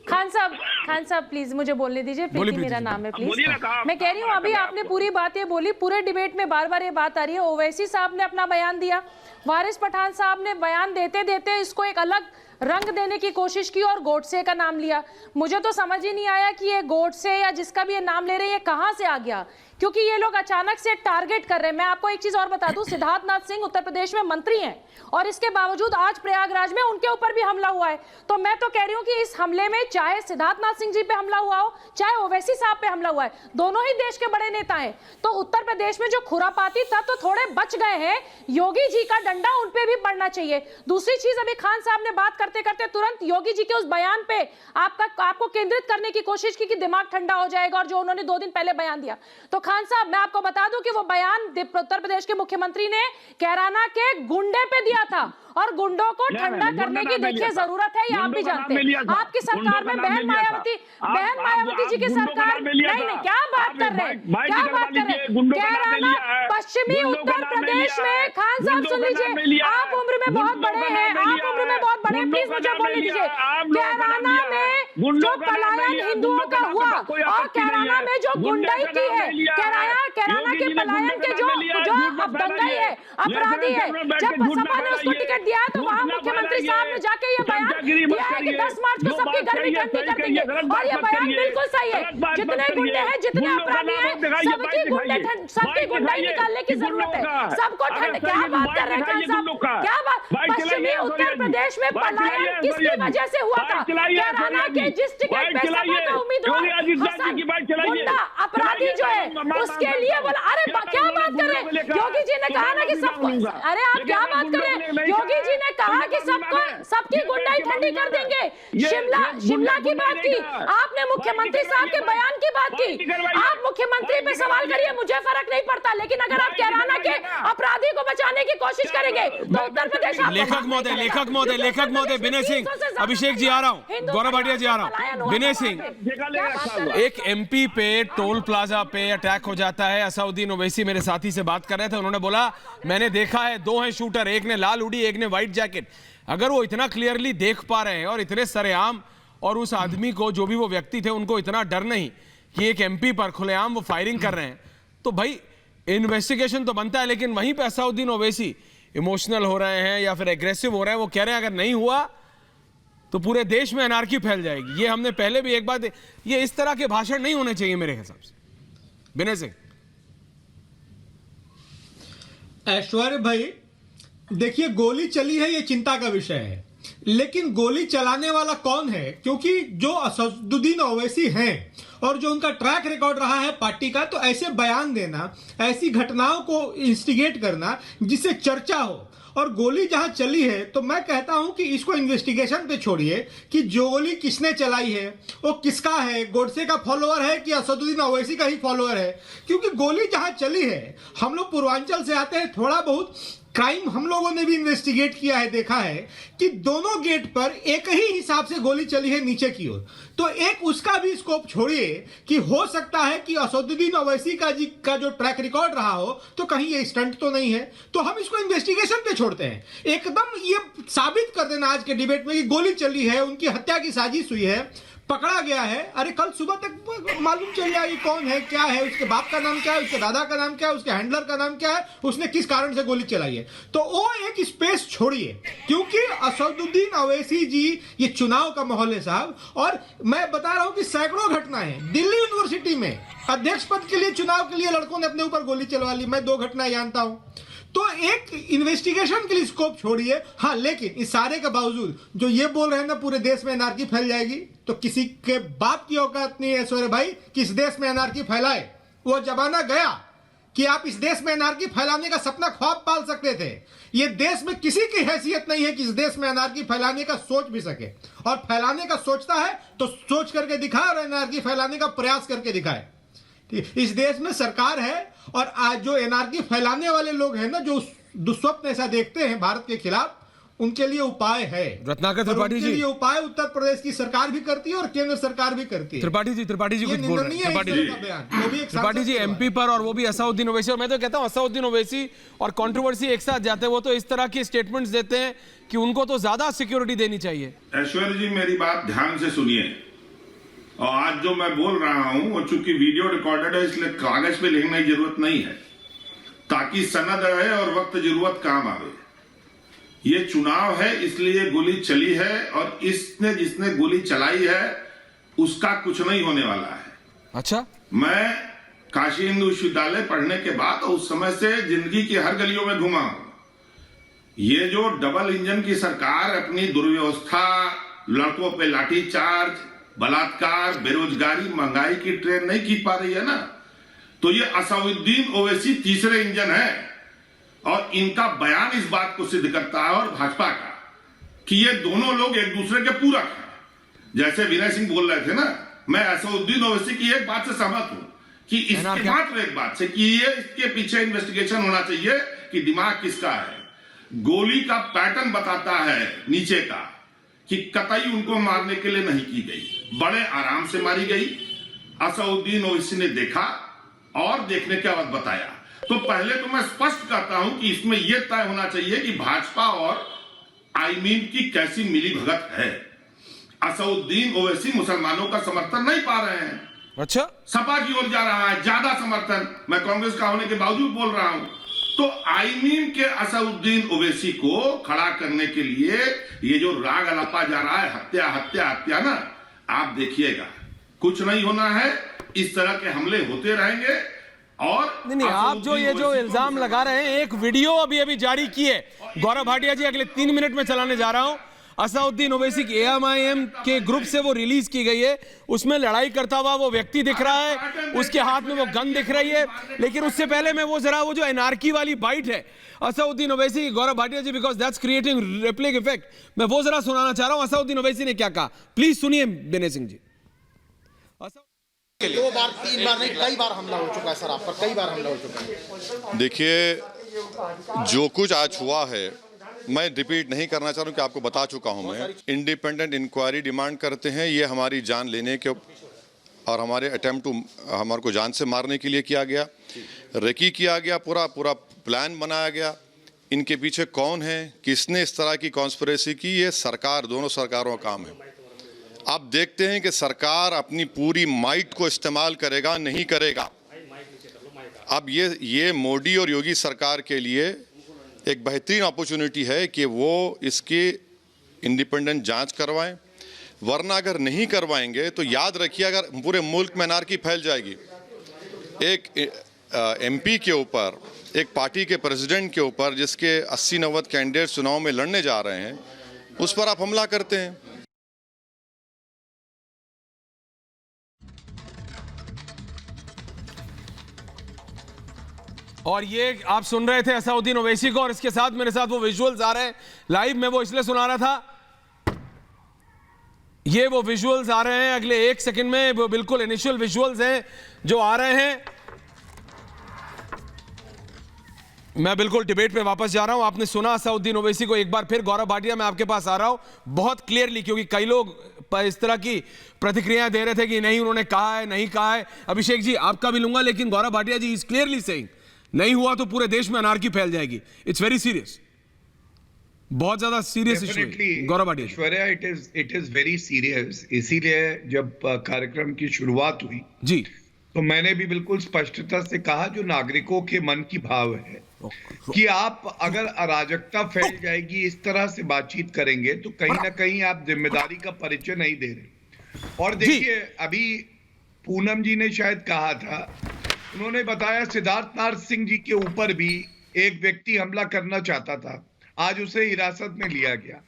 खान साहब प्लीज मुझे बोलने दीजिए। प्रीति मेरा नाम है, प्लीज। मैं कह रही हूँ अभी आपने पूरी बातें बोली, पूरे डिबेट में बार बार ये बात आ रही है। ओवैसी साहब ने अपना बयान दिया, वारिस पठान साहब ने बयान देते देते इसको एक अलग रंग देने की कोशिश की और गोडसे का नाम लिया। मुझे तो समझ ही नहीं आया कि ये गोडसे या जिसका भी ये नाम ले रहे हैं ये कहां से आ गया, क्योंकि ये लोग अचानक से टारगेट कर रहे हैं। मैं आपको एक चीज और बता दूं, सिद्धार्थनाथ सिंह उत्तर प्रदेश में मंत्री हैं और इसके बावजूद आज प्रयागराज में उनके ऊपर भी हमला हुआ है। तो मैं तो कह रही हूं कि इस हमले में चाहे सिद्धार्थनाथ सिंह जी पे हमला हुआ हो, चाहे ओवैसी साहब पे हमला हुआ है, दोनों ही देश के बड़े नेता हैं। तो उत्तर प्रदेश में जो खुरापाती था तो थोड़े बच गए हैं, योगी जी का डंडा उन पे भी पड़ना चाहिए। दूसरी चीज, अभी खान साहब ने बात करते करते तुरंत योगी जी के उस बयान पे आपको केंद्रित करने की कोशिश की कि दिमाग ठंडा हो जाएगा, और जो उन्होंने 2 दिन पहले बयान दिया। तो खान साहब, मैं आपको बता दूं कि वो बयान उत्तर प्रदेश के मुख्यमंत्री ने कैराना के गुंडे पे दिया था, और गुंडों को ठंडा करने की देखिए जरूरत है, ये आप भी जानते हैं। आपकी सरकार में बहन मायावती जी की सरकार, नहीं, क्या बात कर रहे हैं, क्या बात कर रहे हैं? कैराना पश्चिमी उत्तर प्रदेश में, खान साहब सुन लीजिए, आप उम्र में बहुत बड़े हैं, आप उम्र में बहुत बड़े, प्लीज मुझे बोलने दीजिए। कैराना में जो पलायन हिंदुओं का हुआ और कैराना में जो गुंडाई की है, कैराना के पलायन के जो दंगाई है, अपराधी है, जब बसपा ने उसको टिकट दिया तो वहां मुख्यमंत्री साहब ने जाके ये बयान दिया है कि 10 मार्च को सबकी गर्मी ठंडी कर देंगे, और ये बयान बिल्कुल सही है। जितने गुंडे हैं, जितने अपराधी हैं, सबकी गुंडाई निकालने की जरूरत है, सबको ठंड। क्या बात कर रहे हैं खान साहब, क्या बात? पश्चिमी उत्तर प्रदेश में पलायन किसकी वजह से हुआ था? कैराना के जिस टिकट पे सपा का उम्मीदवार गुंडा अपराधी जो है उसके लिए बोला, अरे क्या बात कर रहे हैं? योगी जी ने कहा ना कि सबको, अरे आप क्या बात कर रहे हैं? योगी जी ने कहा कि सबकी गुंडाई ठंडी कर देंगे। शिमला की बात की आपने, मुख्यमंत्री साहब के बयान की बात की। आप मुख्यमंत्री पे सवाल करिए, मुझे फर्क नहीं पड़ता, लेकिन अगर आप कैराना के अपराधी को बचाने की कोशिश करेंगे तो उत्तर प्रदेश। लेखक महोदय विनय सिंह, अभिषेक जी आ रहा हूँ, गौरव भाटिया जी आ रहा हूँ। विनय सिंह, एक एमपी पे टोल प्लाजा पे अटैक हो जाता है। असदुद्दीन ओवैसी मेरे साथी से बात कर रहे थे, उन्होंने बोला मैंने देखा है 2 हैं शूटर, एक ने लाल हुडी, एक ने व्हाइट जैकेट। अगर वो इतना क्लियरली देख पा रहे हैं और इतने सरेआम, और उस आदमी को, जो भी वो व्यक्ति थे, उनको इतना डर नहीं कि एक एमपी पर खुलेआम वो फायरिंग कर रहे हैं, तो भाई इन्वेस्टिगेशन तो बनता है। लेकिन वहीं पे असदुद्दीन ओवैसी इमोशनल हो रहे हैं या फिर एग्रेसिव हो रहे हैं। वो कह रहे हैं अगर नहीं हुआ तो पूरे देश में अनारकी फैल जाएगी। ये हमने पहले भी एक बात, ये इस तरह के भाषण नहीं होने चाहिए मेरे हिसाब से। विनय सिंह। ऐश्वर्य भाई, देखिए गोली चली है ये चिंता का विषय है, लेकिन गोली चलाने वाला कौन है? क्योंकि जो असदुद्दीन ओवैसी हैं और जो उनका ट्रैक रिकॉर्ड रहा है पार्टी का, तो ऐसे बयान देना, ऐसी घटनाओं को इंस्टिगेट करना जिससे चर्चा हो, और गोली जहां चली है तो मैं कहता हूं कि इसको इन्वेस्टिगेशन पे छोड़िए कि जो गोली किसने चलाई है, वो किसका है, गोडसे का फॉलोअर है कि असदुद्दीन ओवैसी का ही फॉलोअर है। क्योंकि गोली जहां चली है, हम लोग पूर्वांचल से आते हैं, थोड़ा बहुत क्राइम हम लोगों ने भी इन्वेस्टिगेट किया है, देखा है कि दोनों गेट पर एक ही हिसाब से गोली चली है नीचे की ओर। तो एक उसका भी स्कोप छोड़िए कि हो सकता है कि असदुद्दीन ओवैसी का जो ट्रैक रिकॉर्ड रहा हो तो कहीं ये स्टंट तो नहीं है, तो हम इसको इन्वेस्टिगेशन पे छोड़ते हैं। एकदम ये साबित कर देना आज के डिबेट में कि गोली चली है, उनकी हत्या की साजिश हुई है, पकड़ा गया है, अरे कल सुबह तक मालूम चल जाएगी कौन है, क्या है, उसके बाप का नाम क्या है, उसके दादा का नाम क्या है, उसके हैंडलर का नाम क्या है, उसने किस कारण से गोली चलाई है। तो वो एक स्पेस छोड़िए, क्योंकि असदुद्दीन ओवैसी जी, ये चुनाव का माहौल है साहब, और मैं बता रहा हूं कि सैकड़ों घटनाएं दिल्ली यूनिवर्सिटी में अध्यक्ष पद के लिए चुनाव के लिए लड़कों ने अपने ऊपर गोली चलवा ली, मैं 2 घटनाएं जानता हूं। तो एक इन्वेस्टिगेशन के लिए स्कोप छोड़िए। हाँ, लेकिन इस सारे के बावजूद जो ये बोल रहे हैं ना पूरे देश में एनार्की फैल जाएगी, तो किसी के बाप की औकात नहीं है ऐश्वर्या भाई कि इस देश में एनार्की फैलाए। वो जमाना गया कि आप इस देश में एनार्की फैलाने का सपना ख्वाब पाल सकते थे। ये देश में किसी की हैसियत नहीं है कि इस देश में एनार्की फैलाने का सोच भी सके, और फैलाने का सोचता है तो सोच करके दिखाए और एनार्की फैलाने का प्रयास करके दिखाए। इस देश में सरकार है, और आज जो एनार्की फैलाने वाले लोग हैं ना, जो दुस्वप्न ऐसा देखते हैं भारत के खिलाफ, उनके लिए उपाय है। रत्नाकर त्रिपाठी जी, ये उपाय उत्तर प्रदेश की सरकार भी करती है और केंद्र सरकार भी करती है। त्रिपाठी जी कुछ बोल रहे हैं। त्रिपाठी जी एमपी पर, और वो भी असदुद्दीन ओवैसी, और मैं तो कहता हूं असदुद्दीन ओवैसी और कंट्रोवर्सी एक साथ जाते हैं। वो तो इस तरह की स्टेटमेंट्स देते हैं कि उनको तो ज्यादा सिक्योरिटी देनी चाहिए। ऐश्वर्या जी, मेरी बात ध्यान से सुनिए, और आज जो मैं बोल रहा हूं वो चूंकि वीडियो रिकॉर्डेड है, इसलिए कागज पे लिखने की जरूरत नहीं है, ताकि सनद रहे और वक्त जरूरत काम आवे। ये चुनाव है, इसलिए गोली चली है, और जिसने गोली चलाई है उसका कुछ नहीं होने वाला है। अच्छा, मैं काशी हिंदू विश्वविद्यालय पढ़ने के बाद उस समय से जिंदगी की हर गलियों में घुमा हूं। ये जो डबल इंजन की सरकार अपनी दुर्व्यवस्था, लड़कों पे लाठीचार्ज, बलात्कार, बेरोजगारी, महंगाई की ट्रेन नहीं खींच पा रही है ना, तो ये असदुद्दीन ओवैसी तीसरे इंजन है, और इनका बयान इस बात को सिद्ध करता है, और भाजपा का, कि ये दोनों लोग एक दूसरे के पूरक हैं। जैसे विनय सिंह बोल रहे थे ना, मैं असदुद्दीन ओवैसी की एक बात से सहमत हूं कि इसके मात्र एक बात से कि ये इसके पीछे इन्वेस्टिगेशन होना चाहिए कि दिमाग किसका है। गोली का पैटर्न बताता है नीचे का कि कतई उनको मारने के लिए नहीं की गई, बड़े आराम से मारी गई। असदुद्दीन ओवैसी ने देखा और देखने के बाद बताया। तो पहले तो मैं स्पष्ट करता हूं कि इसमें यह तय होना चाहिए कि भाजपा और आईमीन की कैसी मिली भगत है। असदुद्दीन ओवैसी मुसलमानों का समर्थन नहीं पा रहे हैं। अच्छा, सपा की ओर जा रहा है ज्यादा समर्थन, मैं कांग्रेस का होने के बावजूद बोल रहा हूं। तो आईमीन के असदुद्दीन ओवैसी को खड़ा करने के लिए ये जो राग अलापा जा रहा है, हत्या हत्या हत्या ना, आप देखिएगा कुछ नहीं होना है। इस तरह के हमले होते रहेंगे। और नहीं, आप जो इल्जाम लगा रहे हैं, एक वीडियो अभी जारी की है गौरव भाटिया जी, अगले 3 मिनट में चलाने जा रहा हूं। असदुद्दीन ओवैसी की AMIM के ग्रुप से वो रिलीज की गई है, उसमें लड़ाई करता हुआ वो व्यक्ति दिख रहा है, उसके हाथ में वो गन दिख रही है। लेकिन उससे पहले मैं वो जो एनार्की वाली बाइट है Asaduddin Owaisi, Gaurav Bhatia ji, because that's creating ripple effect, मैं वो जरा सुनाना चाह रहा हूं असदुद्दीन ओवैसी ने क्या कहा। प्लीज सुनिए विनय सिंह जी। 2 बार 3 बार नहीं, कई बार हमला हो चुका है सर, आप पर कई बार हमला हो चुका है। देखिए, जो कुछ आज हुआ है मैं रिपीट नहीं करना चाह रहा हूं कि आपको बता चुका हूं। मैं इंडिपेंडेंट इंक्वायरी डिमांड करते हैं। ये हमारी जान लेने के और हमारे अटेम्प्ट टू हमारे को जान से मारने के लिए किया गया, रेकी किया गया, पूरा प्लान बनाया गया। इनके पीछे कौन है, किसने इस तरह की कॉन्स्पिरेसी की, ये सरकार, दोनों सरकारों का काम है। आप देखते हैं कि सरकार अपनी पूरी माइट को इस्तेमाल करेगा नहीं करेगा। अब ये मोदी और योगी सरकार के लिए एक बेहतरीन अपॉर्चुनिटी है कि वो इसकी इंडिपेंडेंट जांच करवाएं, वरना अगर नहीं करवाएंगे तो याद रखिए अगर पूरे मुल्क में अनार्की फैल जाएगी। एक MP के ऊपर, एक पार्टी के प्रेसिडेंट के ऊपर जिसके 80-90 कैंडिडेट चुनाव में लड़ने जा रहे हैं, उस पर आप हमला करते हैं। और ये आप सुन रहे थे असदुद्दीन ओवैसी को, और इसके साथ मेरे साथ वो विजुअल्स आ रहे हैं लाइव में, वो इसलिए सुना रहा था, ये वो विजुअल्स आ रहे हैं अगले 1 सेकंड में, वो बिल्कुल इनिशियल विजुअल्स हैं जो आ रहे हैं। मैं बिल्कुल डिबेट पे वापस जा रहा हूं। आपने सुना असदुद्दीन ओवैसी को। एक बार फिर गौरव भाटिया, मैं आपके पास आ रहा हूं बहुत क्लियरली, क्योंकि कई लोग इस तरह की प्रतिक्रियाएं दे रहे थे कि नहीं उन्होंने कहा है, नहीं कहा है। अभिषेक जी आपका भी लूंगा, लेकिन गौरव भाटिया जी इज क्लियरली सेइंग नहीं हुआ तो पूरे देश में अनार्की फैल जाएगी। इट्स वेरी सीरियस, बहुत ज्यादा सीरियस इशू है Gaurav Bhatia. Aishwarya, it is very serious. इसीलिए जब कार्यक्रम की शुरुआत हुई जी, तो मैंने भी बिल्कुल स्पष्टता से कहा जो नागरिकों के मन की भाव है कि आप अगर अराजकता फैल जाएगी, इस तरह से बातचीत करेंगे तो कहीं ना कहीं आप जिम्मेदारी का परिचय नहीं दे रहे। और देखिए, अभी पूनम जी ने शायद कहा था, उन्होंने बताया सिद्धार्थ नाथ सिंह जी के ऊपर भी एक व्यक्ति हमला करना चाहता था, आज उसे हिरासत में लिया गया।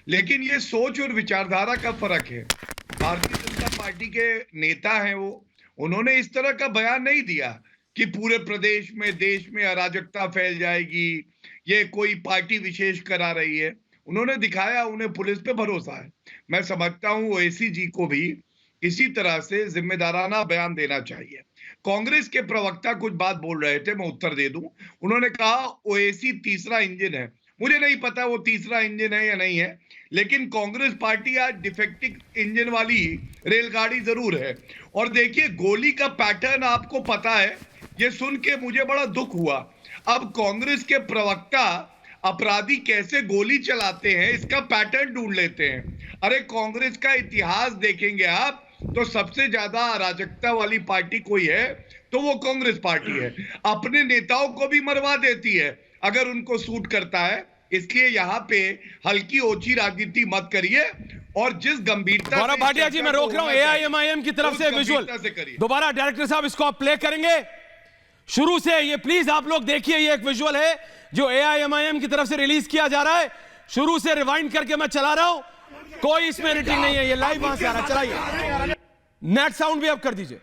लेकिन ये सोच और विचारधारा का फर्क है। भारतीय जनता पार्टी के नेता हैं वो, उन्होंने इस तरह का बयान नहीं दिया कि पूरे प्रदेश में, देश में अराजकता फैल जाएगी, ये कोई पार्टी विशेष करा रही है। उन्होंने दिखाया उन्हें पुलिस पे भरोसा है। मैं समझता हूं ओवैसी जी को भी इसी तरह से जिम्मेदाराना बयान देना चाहिए। कांग्रेस के प्रवक्ता कुछ बात बोल रहे थे, मैं उत्तर दे दूं। उन्होंने कहा ओवैसी तीसरा इंजन है। मुझे नहीं पता वो तीसरा इंजन है या नहीं है, लेकिन कांग्रेस पार्टी आज डिफेक्टिव इंजन वाली रेलगाड़ी जरूर है। और देखिए, गोली का पैटर्न आपको पता है, ये सुन के मुझे बड़ा दुख हुआ। अब कांग्रेस के प्रवक्ता अपराधी कैसे गोली चलाते हैं इसका पैटर्न ढूंढ लेते हैं। अरे कांग्रेस का इतिहास देखेंगे आप तो सबसे ज्यादा अराजकता वाली पार्टी कोई है तो वो कांग्रेस पार्टी है। अपने नेताओं को भी मरवा देती है अगर उनको सूट करता है। इसलिए यहाँ पे हल्की ओछी राजनीति मत करिए और जिस गंभीरता गौरव भाटिया जी, मैं रोक रहा हूं। एआईएमआईएम की तरफ से विजुअल दोबारा डायरेक्टर साहब इसको आप प्ले करेंगे शुरू से। ये प्लीज आप लोग देखिए, ये एक विजुअल है जो एआईएमआईएम की तरफ से रिलीज किया जा रहा है। शुरू से रिवाइंड करके मैं चला रहा हूं, कोई इसमें एडिटिंग नहीं है, ये लाइव वहां से आ रहा है। चलाइए, नेट साउंड भी आप कर दीजिए।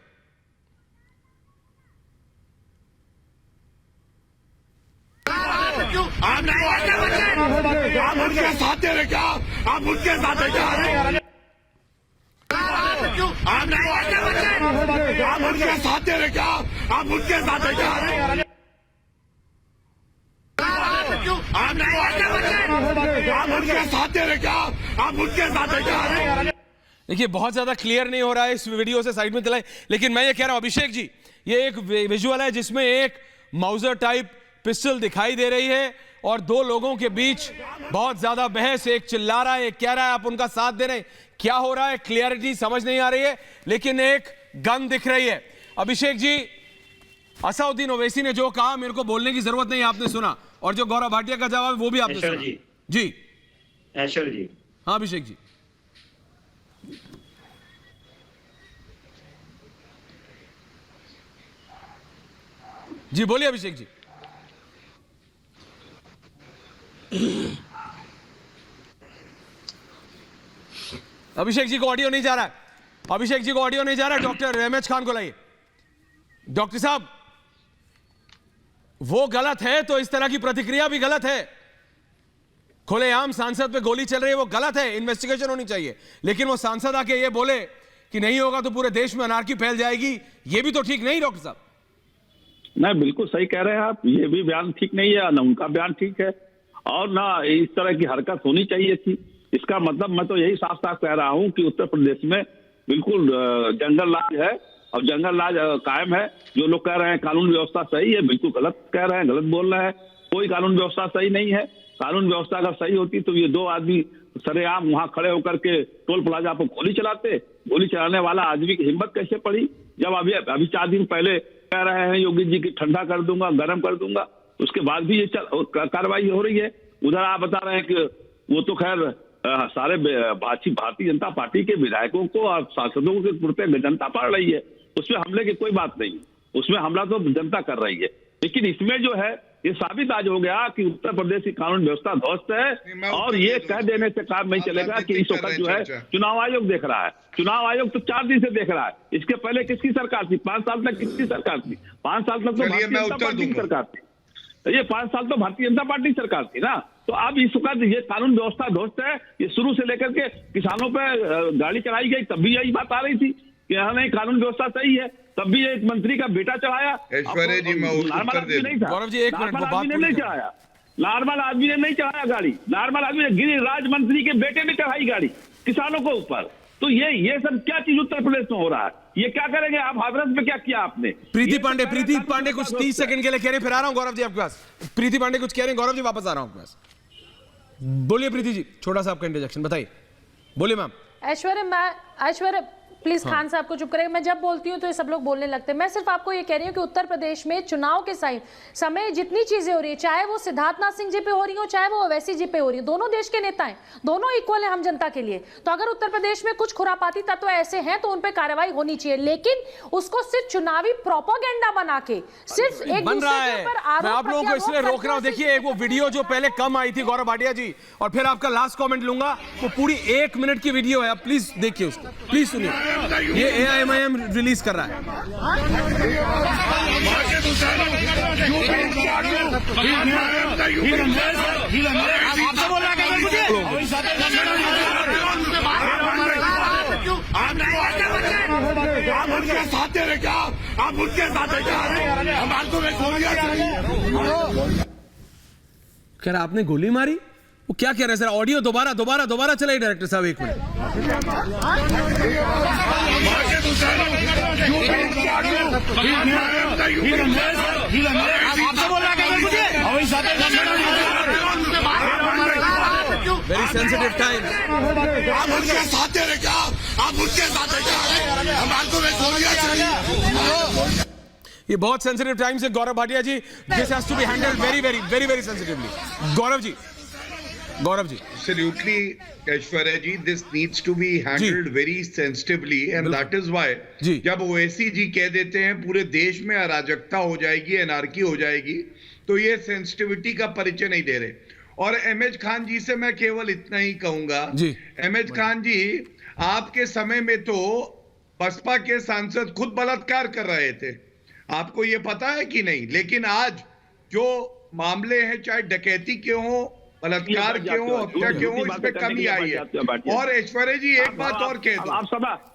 आप उनके साथ दे रहे क्या? आप उनके साथ दे क्या? आप उनके साथ दे रहे क्या? आप उनके साथ दे क्या? आप उनके साथ दे रहे क्या? आप उनके साथ दे क्या? देखिए, बहुत ज्यादा क्लियर नहीं हो रहा है, इस वीडियो से साइड में चलाए। लेकिन मैं ये कह रहा हूं अभिषेक जी, ये एक विजुअल है जिसमें एक माउजर टाइप पिस्टल दिखाई दे रही है और दो लोगों के बीच बहुत ज्यादा बहस। एक चिल्ला रहा है, एक कह रहा है आप उनका साथ दे रहे हैं। क्या हो रहा है क्लियरिटी समझ नहीं आ रही है, लेकिन एक गन दिख रही है। अभिषेक जी, असदुद्दीन ओवैसी ने जो कहा मेरे को बोलने की जरूरत नहीं, आपने सुना। और जो गौरव भाटिया का जवाब वो भी आपने सुना। जी ऐश्वर्य जी। हाँ अभिषेक जी। जी बोलिए अभिषेक जी। अभिषेक जी को ऑडियो नहीं जा रहा है, अभिषेक जी को ऑडियो नहीं जा रहा है। डॉक्टर रहमत खान को लाइए। डॉक्टर साहब, वो गलत है तो इस तरह की प्रतिक्रिया भी गलत है। खुलेआम सांसद पे गोली चल रही है, वो गलत है, इन्वेस्टिगेशन होनी चाहिए। लेकिन वो सांसद आके ये बोले कि नहीं होगा तो पूरे देश में अनार्की फैल जाएगी, ये भी तो ठीक नहीं डॉक्टर साहब। नहीं, बिल्कुल सही कह रहे हैं आप। ये भी बयान ठीक नहीं है, ना उनका बयान ठीक है और ना इस तरह की हरकत होनी चाहिए थी। इसका मतलब मैं तो यही साफ साफ कह रहा हूं कि उत्तर प्रदेश में बिल्कुल जंगल राज है और जंगल राज कायम है। जो लोग कह रहे हैं कानून व्यवस्था सही है, बिल्कुल गलत कह रहे हैं, गलत बोल रहे हैं। कोई कानून व्यवस्था सही नहीं है। कानून व्यवस्था अगर सही होती तो ये दो आदमी सरेआम वहां खड़े होकर के टोल प्लाजा पर गोली चलाते। गोली चलाने वाला आदमी की हिम्मत कैसे पड़ी? जब अभी 4 दिन पहले कह रहे हैं योगी जी की ठंडा कर दूंगा, गर्म कर दूंगा, उसके बाद भी ये कार्रवाई हो रही है। उधर आप बता रहे हैं कि वो तो खैर सारे भारतीय जनता पार्टी के विधायकों को और सांसदों के प्रति जनता पड़ रही है, उसमें हमले की कोई बात नहीं, उसमें हमला तो जनता कर रही है। लेकिन इसमें जो है ये साबित आज हो गया कि उत्तर प्रदेश की कानून व्यवस्था ध्वस्त है और ये कह देने से काम नहीं चलेगा कि इस वक्त जो है चुनाव आयोग देख रहा है। चुनाव आयोग तो 4 दिन से देख रहा है। इसके पहले किसकी सरकार थी? 5 साल तक किसकी सरकार थी? 5 साल तक तो भारतीय जनता पार्टी की सरकार थी। ये 5 साल तो भारतीय जनता पार्टी सरकार थी ना। तो अब इस वक्त ये कानून व्यवस्था ध्वस्त है। ये शुरू से लेकर के किसानों पे गाड़ी चलाई गई, तब भी यही बात आ रही थी कि हाँ नहीं कानून व्यवस्था सही है, तब भी एक मंत्री का बेटा चढ़ाया। ऐश्वर्या जी, मैं उत्तर दे दूं। गौरव जी एक मिनट, वो बात नहीं चढ़ाया, नॉर्मल आदमी ने नहीं चढ़ाया गाड़ी, नॉर्मल आदमी ने गिरिराज मंत्री के बेटे ने चढ़ाई गाड़ी किसानों को ऊपर। तो ये सब क्या चीज उत्तर प्रदेश में हो रहा है, ये क्या करेंगे आप? हाथरस में क्या किया आपने? प्रीति पांडे कुछ 30 सेकंड के लिए कह रहे हैं, फिर आ रहा हूं गौरव जी आपके पास। प्रीति पांडे कुछ कह रहे हैं, गौरव जी वापस आ रहा हूं आपके पास। बोलिए प्रीति जी, छोटा सा आपका इंटरजेक्शन बताइए, बोलिए मैम। ऐश्वर्या प्लीज खान साहब को चुप करेगा। मैं जब बोलती हूँ तो ये सब लोग बोलने लगते हैं। मैं सिर्फ आपको ये कह रही हूँ कि उत्तर प्रदेश में चुनाव के समय जितनी चीजें हो रही है, चाहे वो सिद्धार्थनाथ सिंह जी पे हो रही हो, चाहे वो ओवैसी जी पे हो रही है, दोनों देश के नेता हैं, दोनों इक्वल है हम जनता के लिए। तो अगर उत्तर प्रदेश में कुछ खुरापाती तत्व ऐसे हैं तो उन पे कार्रवाई होनी चाहिए, लेकिन उसको सिर्फ चुनावी प्रोपेगेंडा बना के सिर्फ एक बन रहा दूसरे है। के ऊपर मैं आप लोगों को इसलिए रोक रहा हूं, देखिए एक वो वीडियो जो पहले कम आई थी गौरव भाटिया जी, और फिर आपका लास्ट कमेंट लूंगा, वो पूरी 1 मिनट की वीडियो है, आप प्लीज देखिए उसको, प्लीज सुनिए। ये AIMIM रिलीज कर रहा है। आप उनके साथ हैं क्या? आप उनके साथ हैं क्या? हमारे को कह रहा आपने गोली मारी, वो क्या कह रहे हैं सर? ऑडियो दोबारा चलाइए डायरेक्टर साहब, 1 मिनट। Very sensitive time. आप उनके साथ हैं क्या? आप उनके साथ हैं क्या? हमारे को ये बहुत सेंसिटिव टाइम से Gaurav Bhatia ji, this has to be handled very sensitively. Gaurav ji Absolutely, Aishwarya ji, this needs to be handled very sensitively, and that is why जब ओवैसी जी कह देते हैं पूरे देश में अराजकता हो जाएगी, एनार्की हो जाएगी, तो ये सेंसिटिविटी का परिचय नहीं दे रहे। और एमएच खान जी से मैं केवल इतना ही कहूंगा, एमएच खान जी, आपके समय में तो बसपा के सांसद खुद बलात्कार कर रहे थे, आपको ये पता है कि नहीं? लेकिन आज जो मामले हैं, चाहे डकैती के हों, बलात्कार के हो, हत्या के हो, इसमें कमी आई है। और ऐश्वर्या जी एक बात और कह दो,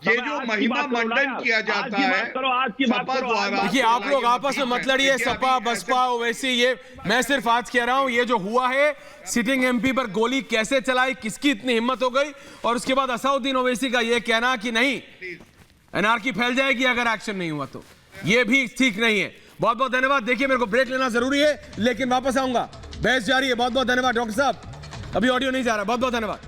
ये जो महिमा मंडन किया जाता है सपा द्वारा, देखिए आप लोग आपस में मत लड़िए, सपा बसपा ओवैसी, ये मैं सिर्फ आज कह रहा हूं, ये जो हुआ है, सिटिंग एमपी पर गोली कैसे चलाई, किसकी इतनी हिम्मत हो गई, और उसके बाद असाउद्दीन ओवैसी का ये कहना कि नहीं एनआरकी फैल जाएगी अगर एक्शन नहीं हुआ, तो ये भी ठीक नहीं है। बहुत बहुत धन्यवाद। देखिए मेरे को ब्रेक लेना जरूरी है, लेकिन वापस आऊंगा, बहस जारी है। बहुत बहुत धन्यवाद डॉक्टर साहब, अभी ऑडियो नहीं जा रहा। बहुत बहुत धन्यवाद।